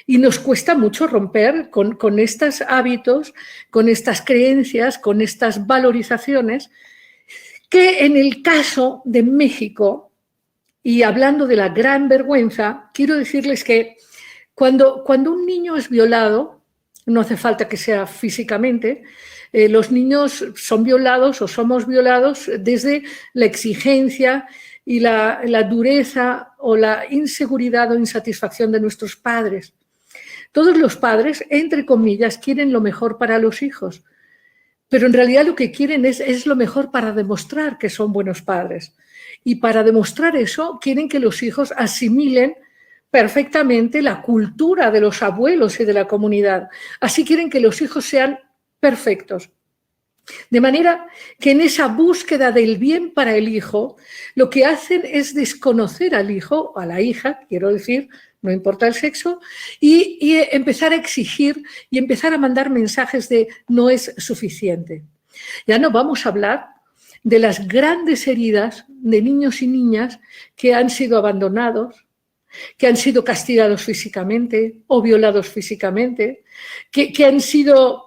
Y nos cuesta mucho romper con estos hábitos, con estas creencias, con estas valorizaciones, que en el caso de México, y hablando de la gran vergüenza, quiero decirles que cuando un niño es violado, no hace falta que sea físicamente, los niños son violados o somos violados desde la exigencia y la dureza o la inseguridad o insatisfacción de nuestros padres. Todos los padres, entre comillas, quieren lo mejor para los hijos, pero en realidad lo que quieren es lo mejor para demostrar que son buenos padres. Y para demostrar eso, quieren que los hijos asimilen perfectamente la cultura de los abuelos y de la comunidad. Así quieren que los hijos sean perfectos. De manera que en esa búsqueda del bien para el hijo, lo que hacen es desconocer al hijo, a la hija, quiero decir, no importa el sexo, y empezar a exigir y empezar a mandar mensajes de no es suficiente. Ya no vamos a hablar de las grandes heridas de niños y niñas que han sido abandonados, que han sido castigados físicamente o violados físicamente, que han sido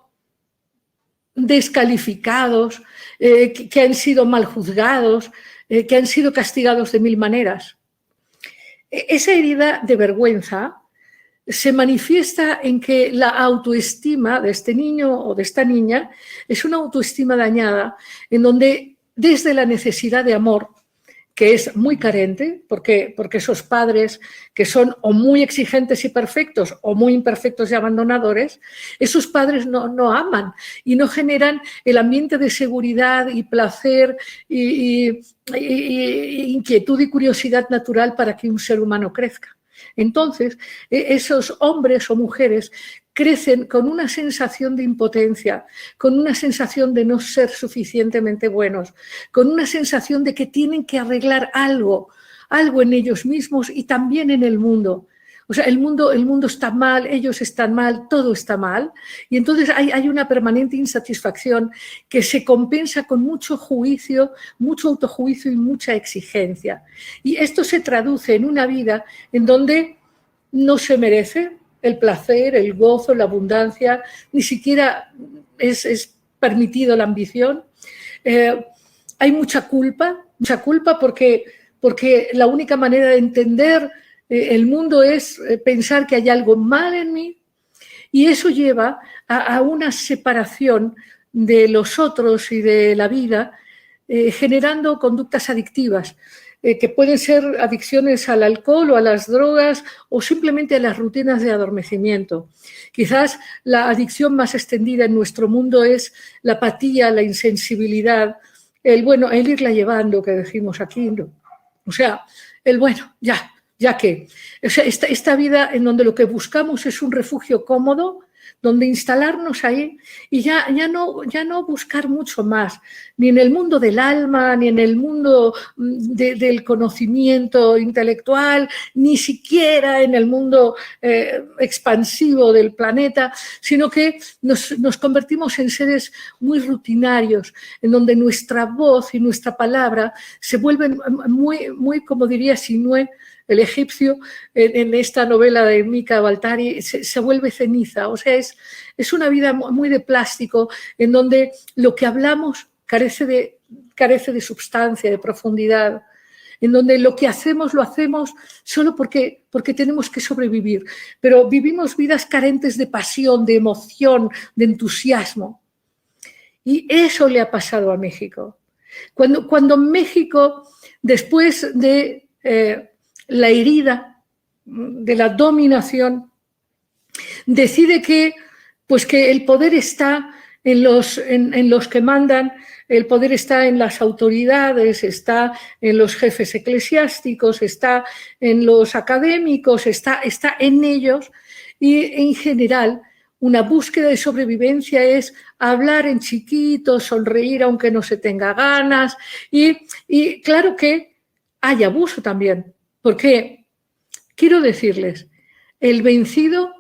descalificados, que han sido mal juzgados, que han sido castigados de mil maneras. Esa herida de vergüenza se manifiesta en que la autoestima de este niño o de esta niña es una autoestima dañada, en donde desde la necesidad de amor, que es muy carente, porque esos padres que son o muy exigentes y perfectos o muy imperfectos y abandonadores, esos padres no aman y no generan el ambiente de seguridad y placer y inquietud y curiosidad natural para que un ser humano crezca. Entonces, esos hombres o mujeres crecen con una sensación de impotencia, con una sensación de no ser suficientemente buenos, con una sensación de que tienen que arreglar algo en ellos mismos y también en el mundo. O sea, el mundo está mal, ellos están mal, todo está mal. Y entonces hay una permanente insatisfacción que se compensa con mucho juicio, mucho autojuicio y mucha exigencia. Y esto se traduce en una vida en donde no se merece el placer, el gozo, la abundancia, ni siquiera es permitido la ambición. Hay mucha culpa porque la única manera de entender el mundo es pensar que hay algo mal en mí y eso lleva a una separación de los otros y de la vida, generando conductas adictivas, que pueden ser adicciones al alcohol o a las drogas o simplemente a las rutinas de adormecimiento. Quizás la adicción más extendida en nuestro mundo es la apatía, la insensibilidad, el irla llevando, que decimos aquí, ¿no? O sea, ya que. O sea, esta vida en donde lo que buscamos es un refugio cómodo, donde instalarnos ahí y ya no buscar mucho más, ni en el mundo del alma, ni en el mundo del conocimiento intelectual, ni siquiera en el mundo expansivo del planeta, sino que nos convertimos en seres muy rutinarios, en donde nuestra voz y nuestra palabra se vuelven muy como diría Sinué, el egipcio, en esta novela de Mika Baltari, se vuelve ceniza. O sea, es una vida muy de plástico, en donde lo que hablamos carece de substancia, de profundidad, en donde lo que hacemos lo hacemos solo porque tenemos que sobrevivir. Pero vivimos vidas carentes de pasión, de emoción, de entusiasmo. Y eso le ha pasado a México. Cuando México, después de la herida de la dominación, decide que, pues que el poder está en los que mandan, el poder está en las autoridades, está en los jefes eclesiásticos, está en los académicos, está en ellos, y en general una búsqueda de sobrevivencia es hablar en chiquito, sonreír aunque no se tenga ganas, y claro que hay abuso también, porque quiero decirles, el vencido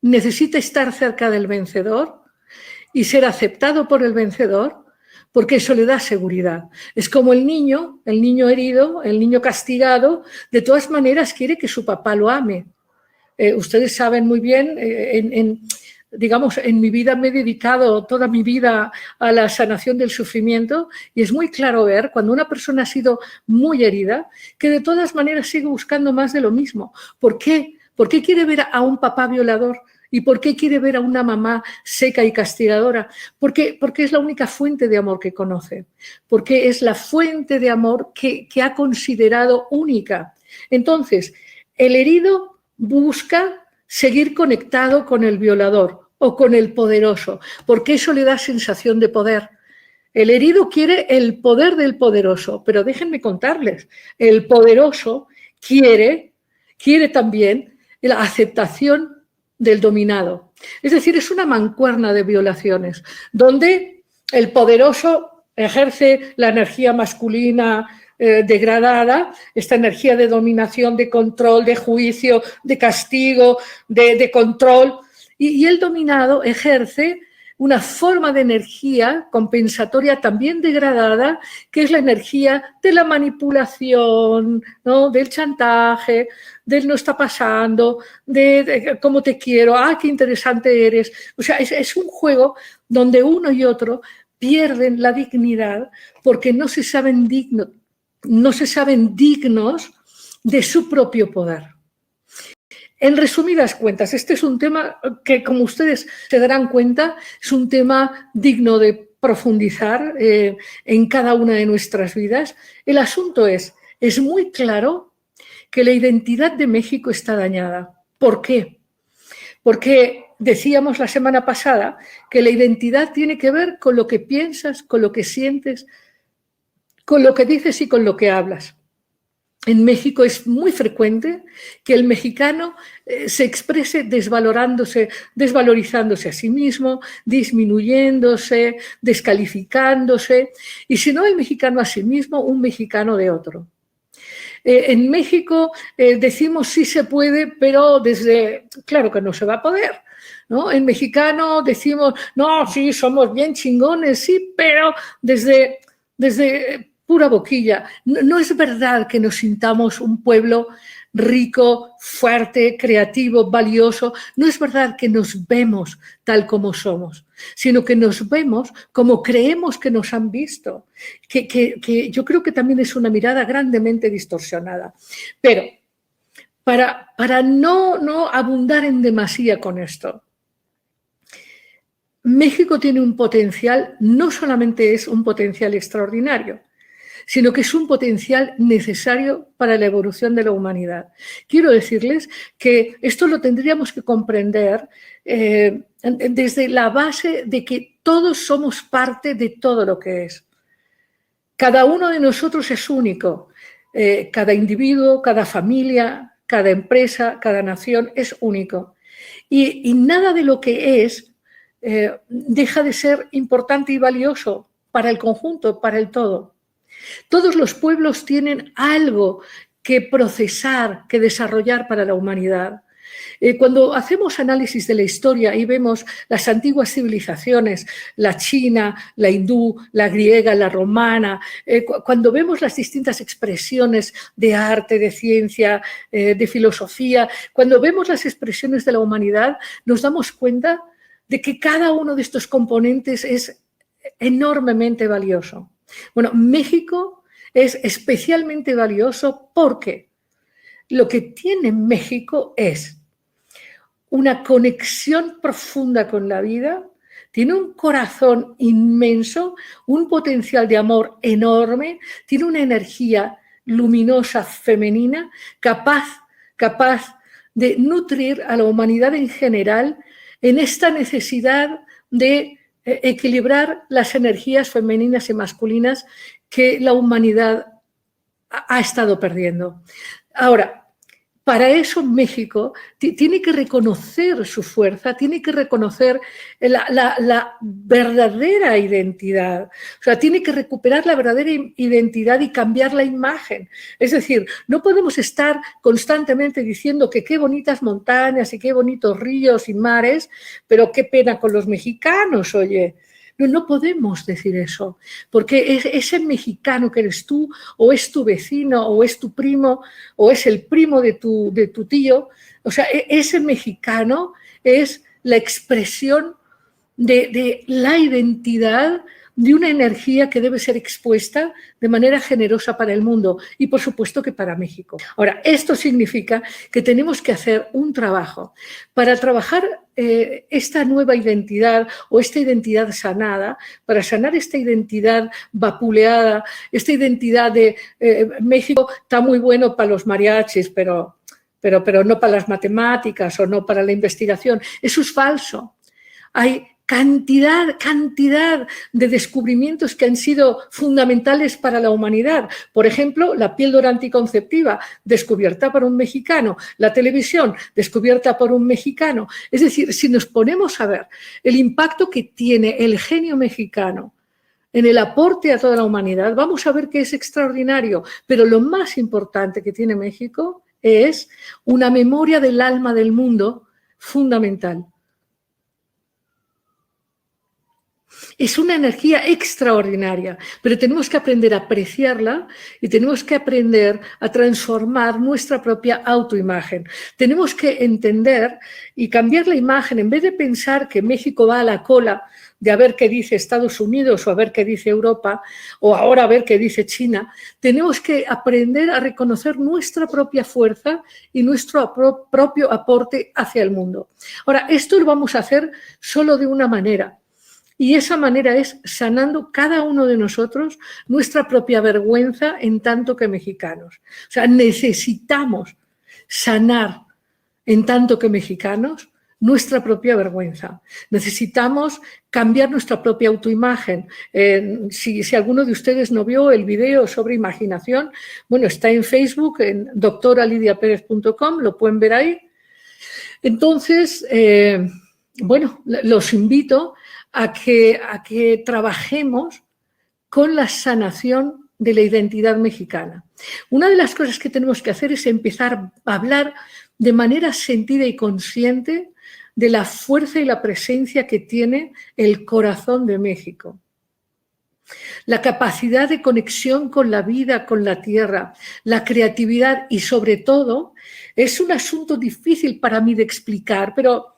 necesita estar cerca del vencedor y ser aceptado por el vencedor, porque eso le da seguridad. Es como el niño herido, el niño castigado, de todas maneras quiere que su papá lo ame. Ustedes saben muy bien, digamos, en mi vida me he dedicado toda mi vida a la sanación del sufrimiento y es muy claro ver cuando una persona ha sido muy herida que de todas maneras sigue buscando más de lo mismo. ¿Por qué? ¿Por qué quiere ver a un papá violador? ¿Y por qué quiere ver a una mamá seca y castigadora? Porque es la única fuente de amor que conoce, porque es la fuente de amor que ha considerado única. Entonces, el herido busca seguir conectado con el violador o con el poderoso, porque eso le da sensación de poder. El herido quiere el poder del poderoso, pero déjenme contarles, el poderoso quiere también la aceptación del dominado. Es decir, es una mancuerna de violaciones, donde el poderoso ejerce la energía masculina degradada, esta energía de dominación, de control, de juicio, de castigo, de control, y el dominado ejerce una forma de energía compensatoria también degradada, que es la energía de la manipulación, ¿no? Del chantaje, del no está pasando, de cómo te quiero, qué interesante eres. O sea, es un juego donde uno y otro pierden la dignidad porque no se saben dignos de su propio poder. En resumidas cuentas, este es un tema que, como ustedes se darán cuenta, es un tema digno de profundizar en cada una de nuestras vidas. El asunto es muy claro que la identidad de México está dañada. ¿Por qué? Porque decíamos la semana pasada que la identidad tiene que ver con lo que piensas, con lo que sientes, con lo que dices y con lo que hablas. En México es muy frecuente que el mexicano se exprese desvalorizándose a sí mismo, disminuyéndose, descalificándose, y si no el mexicano a sí mismo, un mexicano de otro. En México decimos sí se puede, pero claro que no se va a poder, ¿no? En mexicano decimos, no, sí, somos bien chingones, sí, pero desde pura boquilla. No es verdad que nos sintamos un pueblo rico, fuerte, creativo, valioso. No es verdad que nos vemos tal como somos, sino que nos vemos como creemos que nos han visto, que yo creo que también es una mirada grandemente distorsionada. Pero para no abundar en demasía con esto, México tiene un potencial, no solamente es un potencial extraordinario, sino que es un potencial necesario para la evolución de la humanidad. Quiero decirles que esto lo tendríamos que comprender desde la base de que todos somos parte de todo lo que es. Cada uno de nosotros es único. Cada individuo, cada familia, cada empresa, cada nación es único. Y nada de lo que es deja de ser importante y valioso para el conjunto, para el todo. Todos los pueblos tienen algo que procesar, que desarrollar para la humanidad. Cuando hacemos análisis de la historia y vemos las antiguas civilizaciones, la china, la hindú, la griega, la romana, cuando vemos las distintas expresiones de arte, de ciencia, de filosofía, cuando vemos las expresiones de la humanidad, nos damos cuenta de que cada uno de estos componentes es enormemente valioso. Bueno, México es especialmente valioso porque lo que tiene México es una conexión profunda con la vida, tiene un corazón inmenso, un potencial de amor enorme, tiene una energía luminosa femenina capaz de nutrir a la humanidad en general en esta necesidad de equilibrar las energías femeninas y masculinas que la humanidad ha estado perdiendo. Ahora, para eso México tiene que reconocer su fuerza, tiene que reconocer la verdadera identidad, o sea, tiene que recuperar la verdadera identidad y cambiar la imagen. Es decir, no podemos estar constantemente diciendo que qué bonitas montañas y qué bonitos ríos y mares, pero qué pena con los mexicanos, oye. No podemos decir eso, porque ese mexicano que eres tú, o es tu vecino, o es tu primo, o es el primo de tu tío, o sea, ese mexicano es la expresión de la identidad de una energía que debe ser expuesta de manera generosa para el mundo y, por supuesto, que para México. Ahora, esto significa que tenemos que hacer un trabajo para trabajar esta nueva identidad o esta identidad sanada, para sanar esta identidad vapuleada, esta identidad de México está muy bueno para los mariachis, pero no para las matemáticas o no para la investigación. Eso es falso. Hay cantidad de descubrimientos que han sido fundamentales para la humanidad. Por ejemplo, la píldora anticonceptiva, descubierta por un mexicano, la televisión, descubierta por un mexicano. Es decir, si nos ponemos a ver el impacto que tiene el genio mexicano en el aporte a toda la humanidad, vamos a ver que es extraordinario. Pero lo más importante que tiene México es una memoria del alma del mundo fundamental. Es una energía extraordinaria, pero tenemos que aprender a apreciarla y tenemos que aprender a transformar nuestra propia autoimagen. Tenemos que entender y cambiar la imagen. En vez de pensar que México va a la cola de a ver qué dice Estados Unidos o a ver qué dice Europa o ahora a ver qué dice China, tenemos que aprender a reconocer nuestra propia fuerza y nuestro propio aporte hacia el mundo. Ahora, esto lo vamos a hacer solo de una manera. Y esa manera es sanando cada uno de nosotros nuestra propia vergüenza en tanto que mexicanos. O sea, necesitamos sanar en tanto que mexicanos nuestra propia vergüenza. Necesitamos cambiar nuestra propia autoimagen. Si alguno de ustedes no vio el video sobre imaginación, bueno, está en Facebook, en doctoralidiaperez.com, lo pueden ver ahí. Entonces, bueno, los invito a que trabajemos con la sanación de la identidad mexicana. Una de las cosas que tenemos que hacer es empezar a hablar de manera sentida y consciente de la fuerza y la presencia que tiene el corazón de México. La capacidad de conexión con la vida, con la tierra, la creatividad y, sobre todo, es un asunto difícil para mí de explicar, pero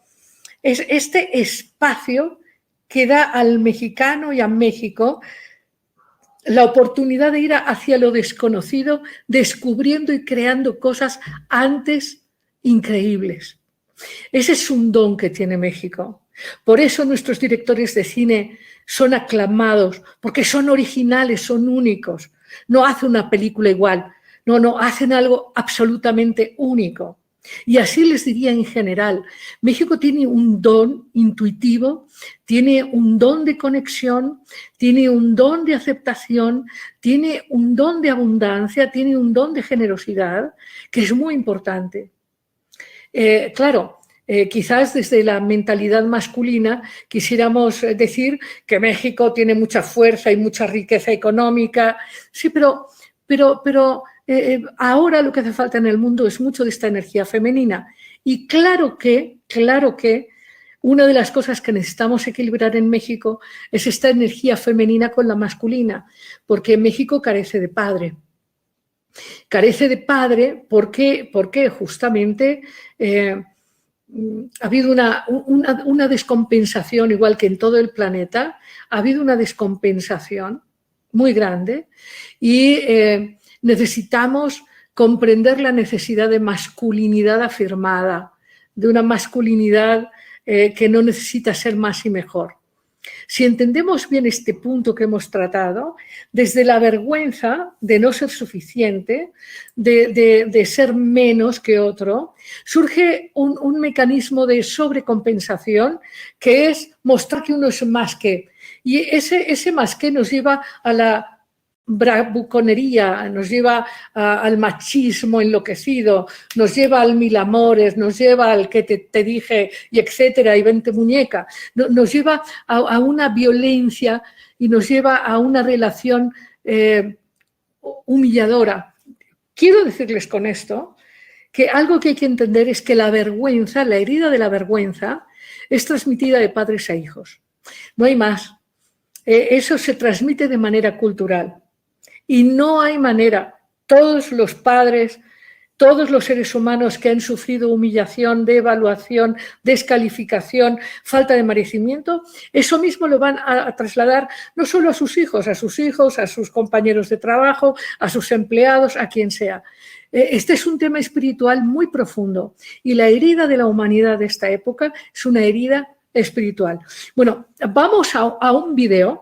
es este espacio que da al mexicano y a México la oportunidad de ir hacia lo desconocido, descubriendo y creando cosas antes increíbles. Ese es un don que tiene México. Por eso nuestros directores de cine son aclamados, porque son originales, son únicos. No hacen una película igual, no, hacen algo absolutamente único. Y así les diría en general, México tiene un don intuitivo, tiene un don de conexión, tiene un don de aceptación, tiene un don de abundancia, tiene un don de generosidad, que es muy importante. Claro, quizás desde la mentalidad masculina quisiéramos decir que México tiene mucha fuerza y mucha riqueza económica. Sí, pero ahora lo que hace falta en el mundo es mucho de esta energía femenina. Y claro que una de las cosas que necesitamos equilibrar en México es esta energía femenina con la masculina, porque México carece de padre. Carece de padre porque justamente ha habido una descompensación, igual que en todo el planeta, ha habido una descompensación muy grande y necesitamos comprender la necesidad de masculinidad afirmada, de una masculinidad que no necesita ser más y mejor. Si entendemos bien este punto que hemos tratado, desde la vergüenza de no ser suficiente, de ser menos que otro, surge un mecanismo de sobrecompensación que es mostrar que uno es más que. Y ese más que nos lleva a la bravuconería, nos lleva al machismo enloquecido, nos lleva al mil amores, nos lleva al que te dije y etcétera y vente muñeca, nos lleva a una violencia y nos lleva a una relación humilladora. Quiero decirles con esto que algo que hay que entender es que la vergüenza, la herida de la vergüenza, es transmitida de padres a hijos. No hay más. Eso se transmite de manera cultural. Y no hay manera. Todos los padres, todos los seres humanos que han sufrido humillación, devaluación, descalificación, falta de merecimiento, eso mismo lo van a trasladar no solo a sus hijos, a sus compañeros de trabajo, a sus empleados, a quien sea. Este es un tema espiritual muy profundo y la herida de la humanidad de esta época es una herida espiritual. Bueno, vamos a un video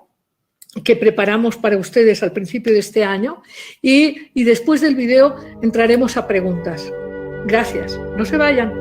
que preparamos para ustedes al principio de este año y después del video entraremos a preguntas. Gracias, no se vayan.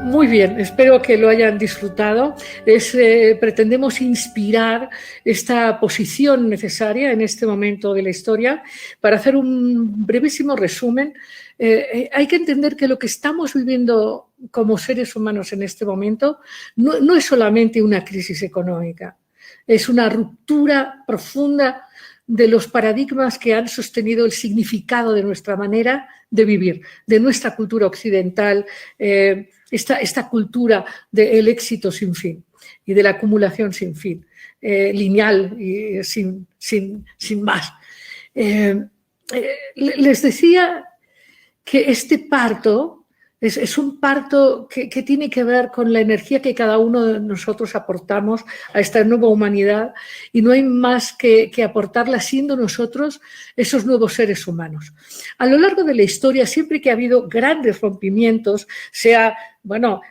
Muy bien, espero que lo hayan disfrutado. Pretendemos inspirar esta posición necesaria en este momento de la historia. Para hacer un brevísimo resumen, hay que entender que lo que estamos viviendo como seres humanos en este momento no es solamente una crisis económica, es una ruptura profunda de los paradigmas que han sostenido el significado de nuestra manera de vivir, de nuestra cultura occidental, esta cultura del éxito sin fin y de la acumulación sin fin, lineal y sin más. Les decía que este parto es un parto que tiene que ver con la energía que cada uno de nosotros aportamos a esta nueva humanidad, y no hay más que aportarla siendo nosotros esos nuevos seres humanos. A lo largo de la historia, siempre que ha habido grandes rompimientos, sea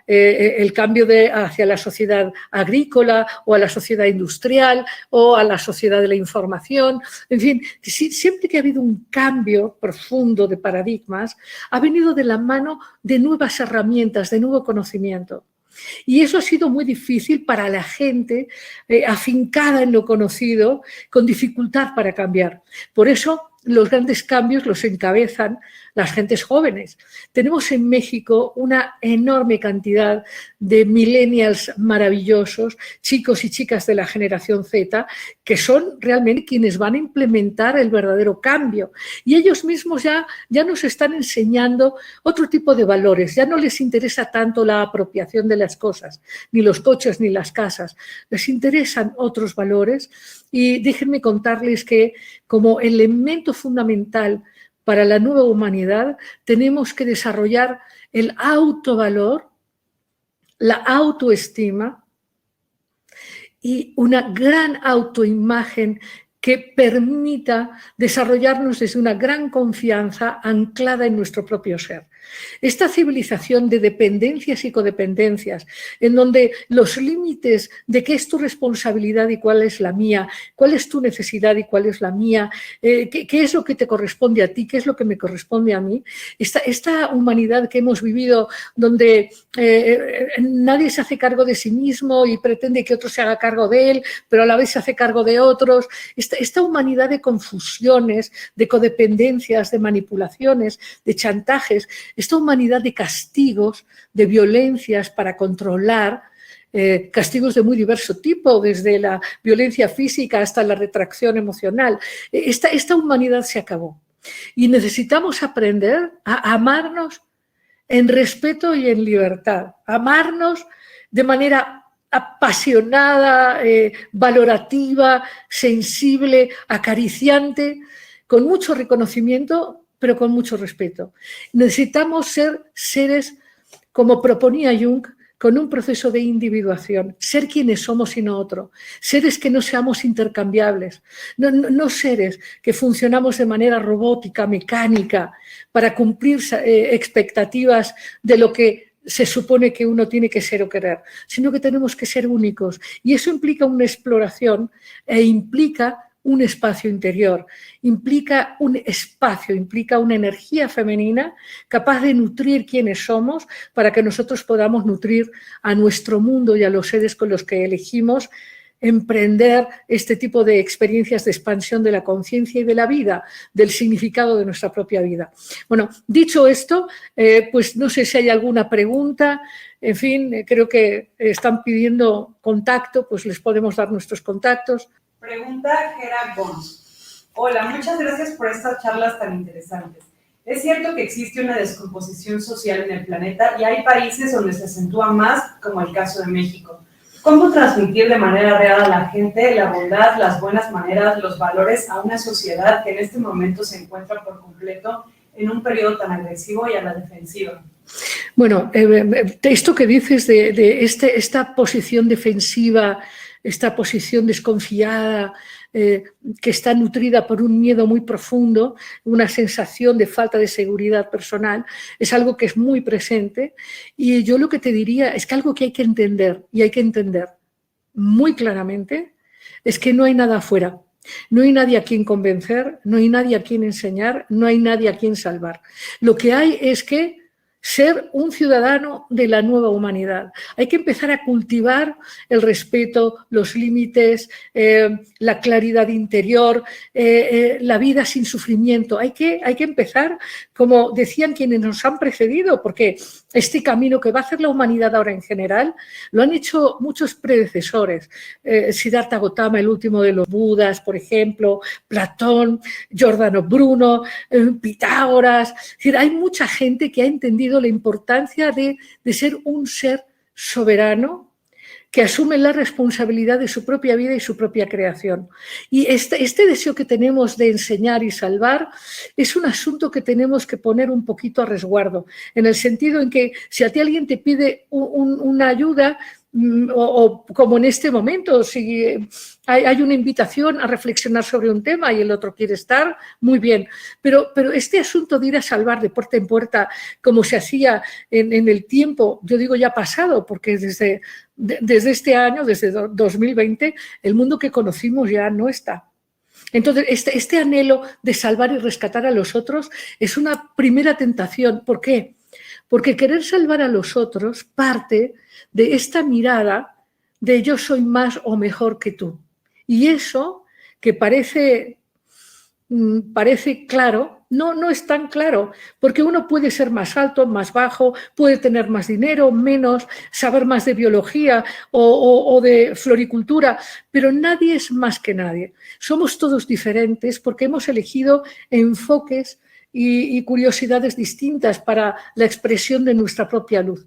el cambio hacia la sociedad agrícola o a la sociedad industrial o a la sociedad de la información, en fin, siempre que ha habido un cambio profundo de paradigmas, ha venido de la mano de nuevas herramientas, de nuevo conocimiento. Y eso ha sido muy difícil para la gente afincada en lo conocido, con dificultad para cambiar. Por eso los grandes cambios los encabezan las gentes jóvenes. Tenemos en México una enorme cantidad de millennials maravillosos, chicos y chicas de la generación Z, que son realmente quienes van a implementar el verdadero cambio. Y ellos mismos ya nos están enseñando otro tipo de valores. Ya no les interesa tanto la apropiación de las cosas, ni los coches ni las casas. Les interesan otros valores. Y déjenme contarles que como elemento fundamental para la nueva humanidad tenemos que desarrollar el autovalor, la autoestima y una gran autoimagen que permita desarrollarnos desde una gran confianza anclada en nuestro propio ser. Esta civilización de dependencias y codependencias, en donde los límites de qué es tu responsabilidad y cuál es la mía, cuál es tu necesidad y cuál es la mía, qué es lo que te corresponde a ti, qué es lo que me corresponde a mí, esta humanidad que hemos vivido donde nadie se hace cargo de sí mismo y pretende que otro se haga cargo de él, pero a la vez se hace cargo de otros, esta humanidad de confusiones, de codependencias, de manipulaciones, de chantajes, esta humanidad de castigos, de violencias para controlar, castigos de muy diverso tipo, desde la violencia física hasta la retracción emocional. Esta humanidad se acabó y necesitamos aprender a amarnos en respeto y en libertad, amarnos de manera apasionada, valorativa, sensible, acariciante, con mucho reconocimiento, pero con mucho respeto. Necesitamos ser seres, como proponía Jung, con un proceso de individuación, ser quienes somos y no otro, seres que no seamos intercambiables, no seres que funcionamos de manera robótica, mecánica, para cumplir expectativas de lo que se supone que uno tiene que ser o querer, sino que tenemos que ser únicos. Y eso implica una exploración e implica un espacio interior, implica un espacio, implica una energía femenina capaz de nutrir quienes somos para que nosotros podamos nutrir a nuestro mundo y a los seres con los que elegimos emprender este tipo de experiencias de expansión de la conciencia y de la vida, del significado de nuestra propia vida. Bueno, dicho esto, pues no sé si hay alguna pregunta. En fin, creo que están pidiendo contacto, pues les podemos dar nuestros contactos. Pregunta Gera Gons. Hola, muchas gracias por estas charlas tan interesantes. Es cierto que existe una descomposición social en el planeta y hay países donde se acentúa más, como el caso de México. ¿Cómo transmitir de manera real a la gente la bondad, las buenas maneras, los valores a una sociedad que en este momento se encuentra por completo en un periodo tan agresivo y a la defensiva? Bueno, esto que dices de esta posición defensiva, esta posición desconfiada, que está nutrida por un miedo muy profundo, una sensación de falta de seguridad personal, es algo que es muy presente. Y yo lo que te diría es que algo que hay que entender, y hay que entender muy claramente, es que no hay nada afuera. No hay nadie a quien convencer, no hay nadie a quien enseñar, no hay nadie a quien salvar. Lo que hay es que ser un ciudadano de la nueva humanidad. Hay que empezar a cultivar el respeto, los límites, la claridad interior, la vida sin sufrimiento. Hay que empezar, como decían quienes nos han precedido, porque este camino que va a hacer la humanidad ahora en general, lo han hecho muchos predecesores. Siddhartha Gautama, el último de los Budas, por ejemplo, Platón, Giordano Bruno, Pitágoras. Es decir, hay mucha gente que ha entendido la importancia de ser un ser soberano que asume la responsabilidad de su propia vida y su propia creación. Y este deseo que tenemos de enseñar y salvar es un asunto que tenemos que poner un poquito a resguardo, en el sentido en que si a ti alguien te pide una ayuda, o como en este momento, si hay una invitación a reflexionar sobre un tema y el otro quiere estar, muy bien. Pero este asunto de ir a salvar de puerta en puerta, como se hacía en el tiempo, yo digo ya pasado, porque desde este año, desde 2020, el mundo que conocimos ya no está. Entonces, este anhelo de salvar y rescatar a los otros es una primera tentación. ¿Por qué? Porque querer salvar a los otros parte de esta mirada de yo soy más o mejor que tú. Y eso, que parece claro, no es tan claro, porque uno puede ser más alto, más bajo, puede tener más dinero, menos, saber más de biología o de floricultura, pero nadie es más que nadie. Somos todos diferentes porque hemos elegido enfoques y curiosidades distintas para la expresión de nuestra propia luz.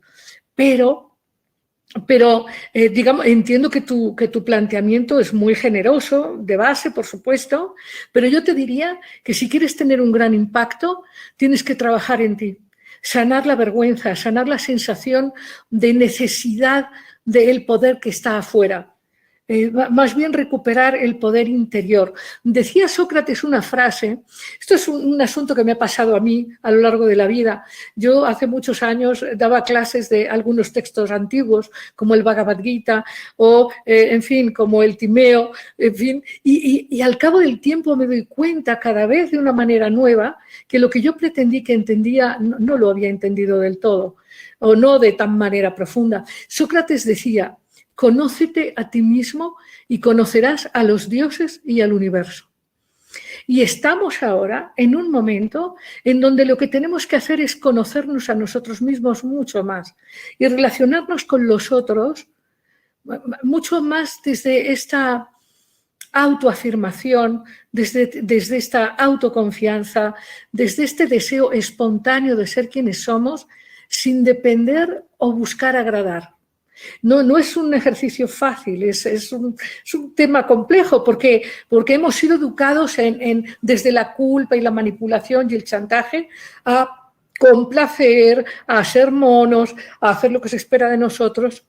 Pero digamos, entiendo que tu planteamiento es muy generoso, de base, por supuesto, pero yo te diría que si quieres tener un gran impacto, tienes que trabajar en ti, sanar la vergüenza, sanar la sensación de necesidad del poder que está afuera. Más bien recuperar el poder interior. Decía Sócrates una frase, esto es un asunto que me ha pasado a mí a lo largo de la vida. Yo hace muchos años daba clases de algunos textos antiguos, como el Bhagavad Gita o, en fin, como el Timeo, en fin, y al cabo del tiempo me doy cuenta cada vez de una manera nueva que lo que yo pretendí que entendía no lo había entendido del todo, o no de tan manera profunda. Sócrates decía: conócete a ti mismo y conocerás a los dioses y al universo. Y estamos ahora en un momento en donde lo que tenemos que hacer es conocernos a nosotros mismos mucho más y relacionarnos con los otros mucho más desde esta autoafirmación, desde esta autoconfianza, desde este deseo espontáneo de ser quienes somos, sin depender o buscar agradar. No es un ejercicio fácil, es un tema complejo porque hemos sido educados desde la culpa y la manipulación y el chantaje a complacer, a ser monos, a hacer lo que se espera de nosotros.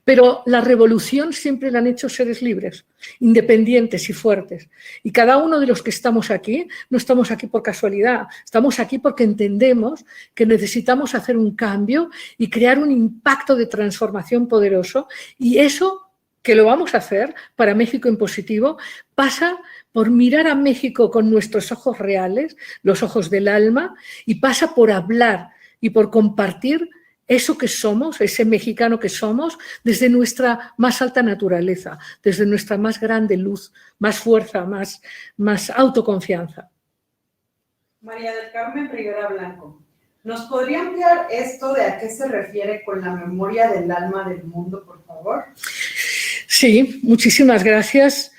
Pero la revolución siempre la han hecho seres libres, independientes y fuertes. Y cada uno de los que estamos aquí, no estamos aquí por casualidad, estamos aquí porque entendemos que necesitamos hacer un cambio y crear un impacto de transformación poderoso. Y eso, que lo vamos a hacer para México en positivo, pasa por mirar a México con nuestros ojos reales, los ojos del alma, y pasa por hablar y por compartir eso que somos, ese mexicano que somos, desde nuestra más alta naturaleza, desde nuestra más grande luz, más fuerza, más autoconfianza. María del Carmen Rivera Blanco, ¿nos podría ampliar esto de a qué se refiere con la memoria del alma del mundo, por favor? Sí, muchísimas gracias.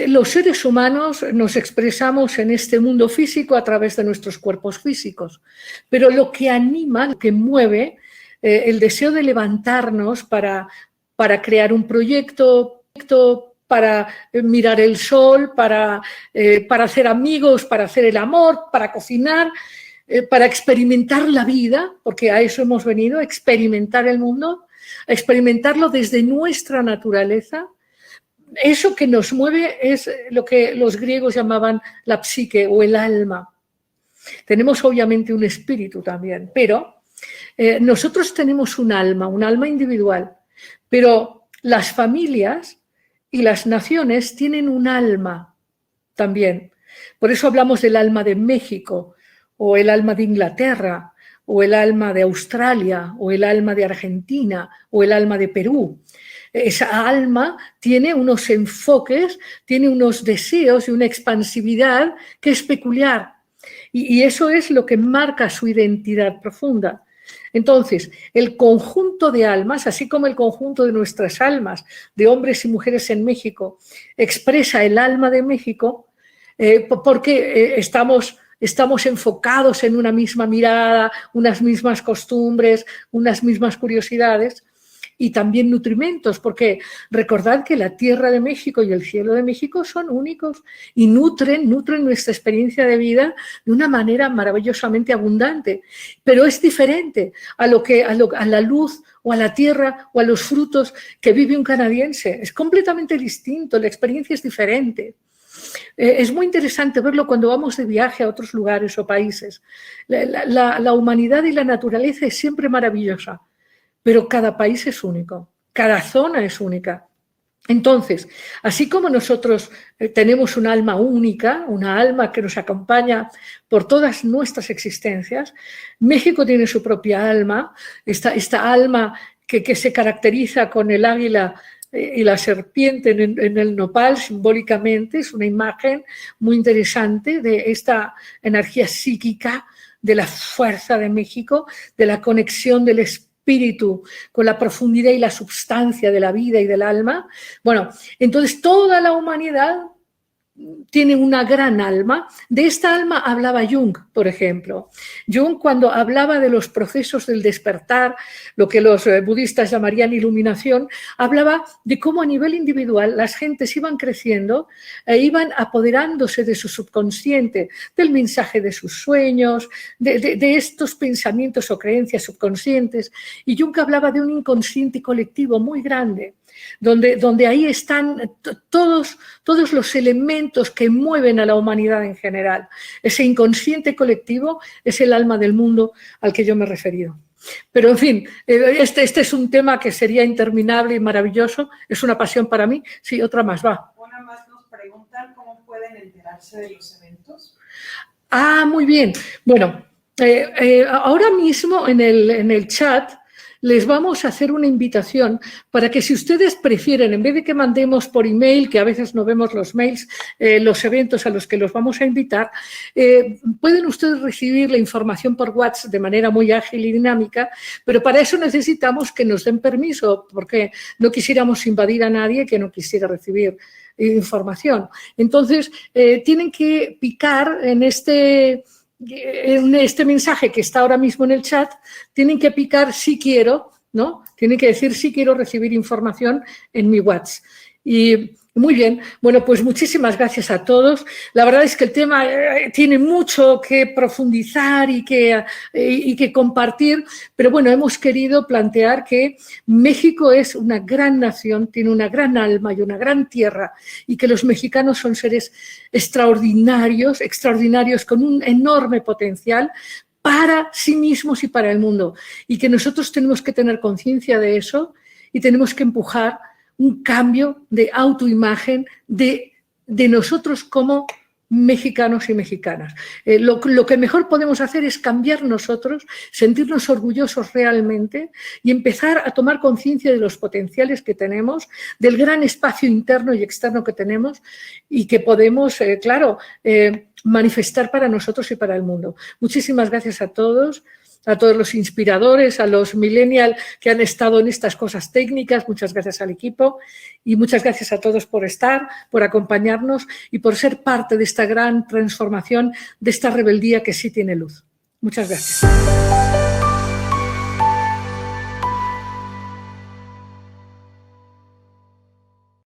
Los seres humanos nos expresamos en este mundo físico a través de nuestros cuerpos físicos, pero lo que anima, lo que mueve, el deseo de levantarnos para crear un proyecto, para mirar el sol, para hacer amigos, para hacer el amor, para cocinar, para experimentar la vida, porque a eso hemos venido, a experimentar el mundo, a experimentarlo desde nuestra naturaleza. Eso que nos mueve es lo que los griegos llamaban la psique o el alma. Tenemos obviamente un espíritu también, pero nosotros tenemos un alma individual, pero las familias y las naciones tienen un alma también. Por eso hablamos del alma de México, o el alma de Inglaterra, o el alma de Australia, o el alma de Argentina, o el alma de Perú. Esa alma tiene unos enfoques, tiene unos deseos y una expansividad que es peculiar. Y eso es lo que marca su identidad profunda. Entonces, el conjunto de almas, así como el conjunto de nuestras almas, de hombres y mujeres en México, expresa el alma de México, porque estamos enfocados en una misma mirada, unas mismas costumbres, unas mismas curiosidades y también nutrimentos, porque recordad que la tierra de México y el cielo de México son únicos y nutren nuestra experiencia de vida de una manera maravillosamente abundante, pero es diferente a la luz o a la tierra o a los frutos que vive un canadiense. Es completamente distinto, la experiencia es diferente. Es muy interesante verlo cuando vamos de viaje a otros lugares o países. La humanidad y la naturaleza es siempre maravillosa, pero cada país es único, cada zona es única. Entonces, así como nosotros tenemos un alma única, una alma que nos acompaña por todas nuestras existencias, México tiene su propia alma, esta alma que se caracteriza con el águila y la serpiente en el nopal simbólicamente. Es una imagen muy interesante de esta energía psíquica, de la fuerza de México, de la conexión del espíritu con la profundidad y la substancia de la vida y del alma. Bueno, entonces toda la humanidad tiene una gran alma. De esta alma hablaba Jung, por ejemplo. Jung, cuando hablaba de los procesos del despertar, lo que los budistas llamarían iluminación, hablaba de cómo a nivel individual las gentes iban creciendo e iban apoderándose de su subconsciente, del mensaje de sus sueños, de estos pensamientos o creencias subconscientes. Y Jung hablaba de un inconsciente colectivo muy grande, donde ahí están todos los elementos que mueven a la humanidad en general. Ese inconsciente colectivo es el alma del mundo al que yo me he referido. Pero, en fin, este es un tema que sería interminable y maravilloso. Es una pasión para mí. Sí, otra más, va. Una más nos preguntan cómo pueden enterarse de los eventos. Ah, muy bien. Bueno, ahora mismo en el chat les vamos a hacer una invitación para que, si ustedes prefieren, en vez de que mandemos por email, que a veces no vemos los mails, los eventos a los que los vamos a invitar, pueden ustedes recibir la información por WhatsApp de manera muy ágil y dinámica, pero para eso necesitamos que nos den permiso, porque no quisiéramos invadir a nadie que no quisiera recibir información. Entonces, tienen que picar en este mensaje que está ahora mismo en el chat, tienen que picar sí quiero, ¿no? Tienen que decir sí quiero recibir información en mi WhatsApp. Y muy bien, bueno, pues muchísimas gracias a todos. La verdad es que el tema tiene mucho que profundizar y que compartir, pero bueno, hemos querido plantear que México es una gran nación, tiene una gran alma y una gran tierra, y que los mexicanos son seres extraordinarios con un enorme potencial para sí mismos y para el mundo, y que nosotros tenemos que tener conciencia de eso y tenemos que empujar un cambio de autoimagen de nosotros como mexicanos y mexicanas. Lo que mejor podemos hacer es cambiar nosotros, sentirnos orgullosos realmente y empezar a tomar conciencia de los potenciales que tenemos, del gran espacio interno y externo que tenemos y que podemos, manifestar para nosotros y para el mundo. Muchísimas gracias a todos los inspiradores, a los millennials que han estado en estas cosas técnicas. Muchas gracias al equipo y muchas gracias a todos por estar, por acompañarnos y por ser parte de esta gran transformación, de esta rebeldía que sí tiene luz. Muchas gracias.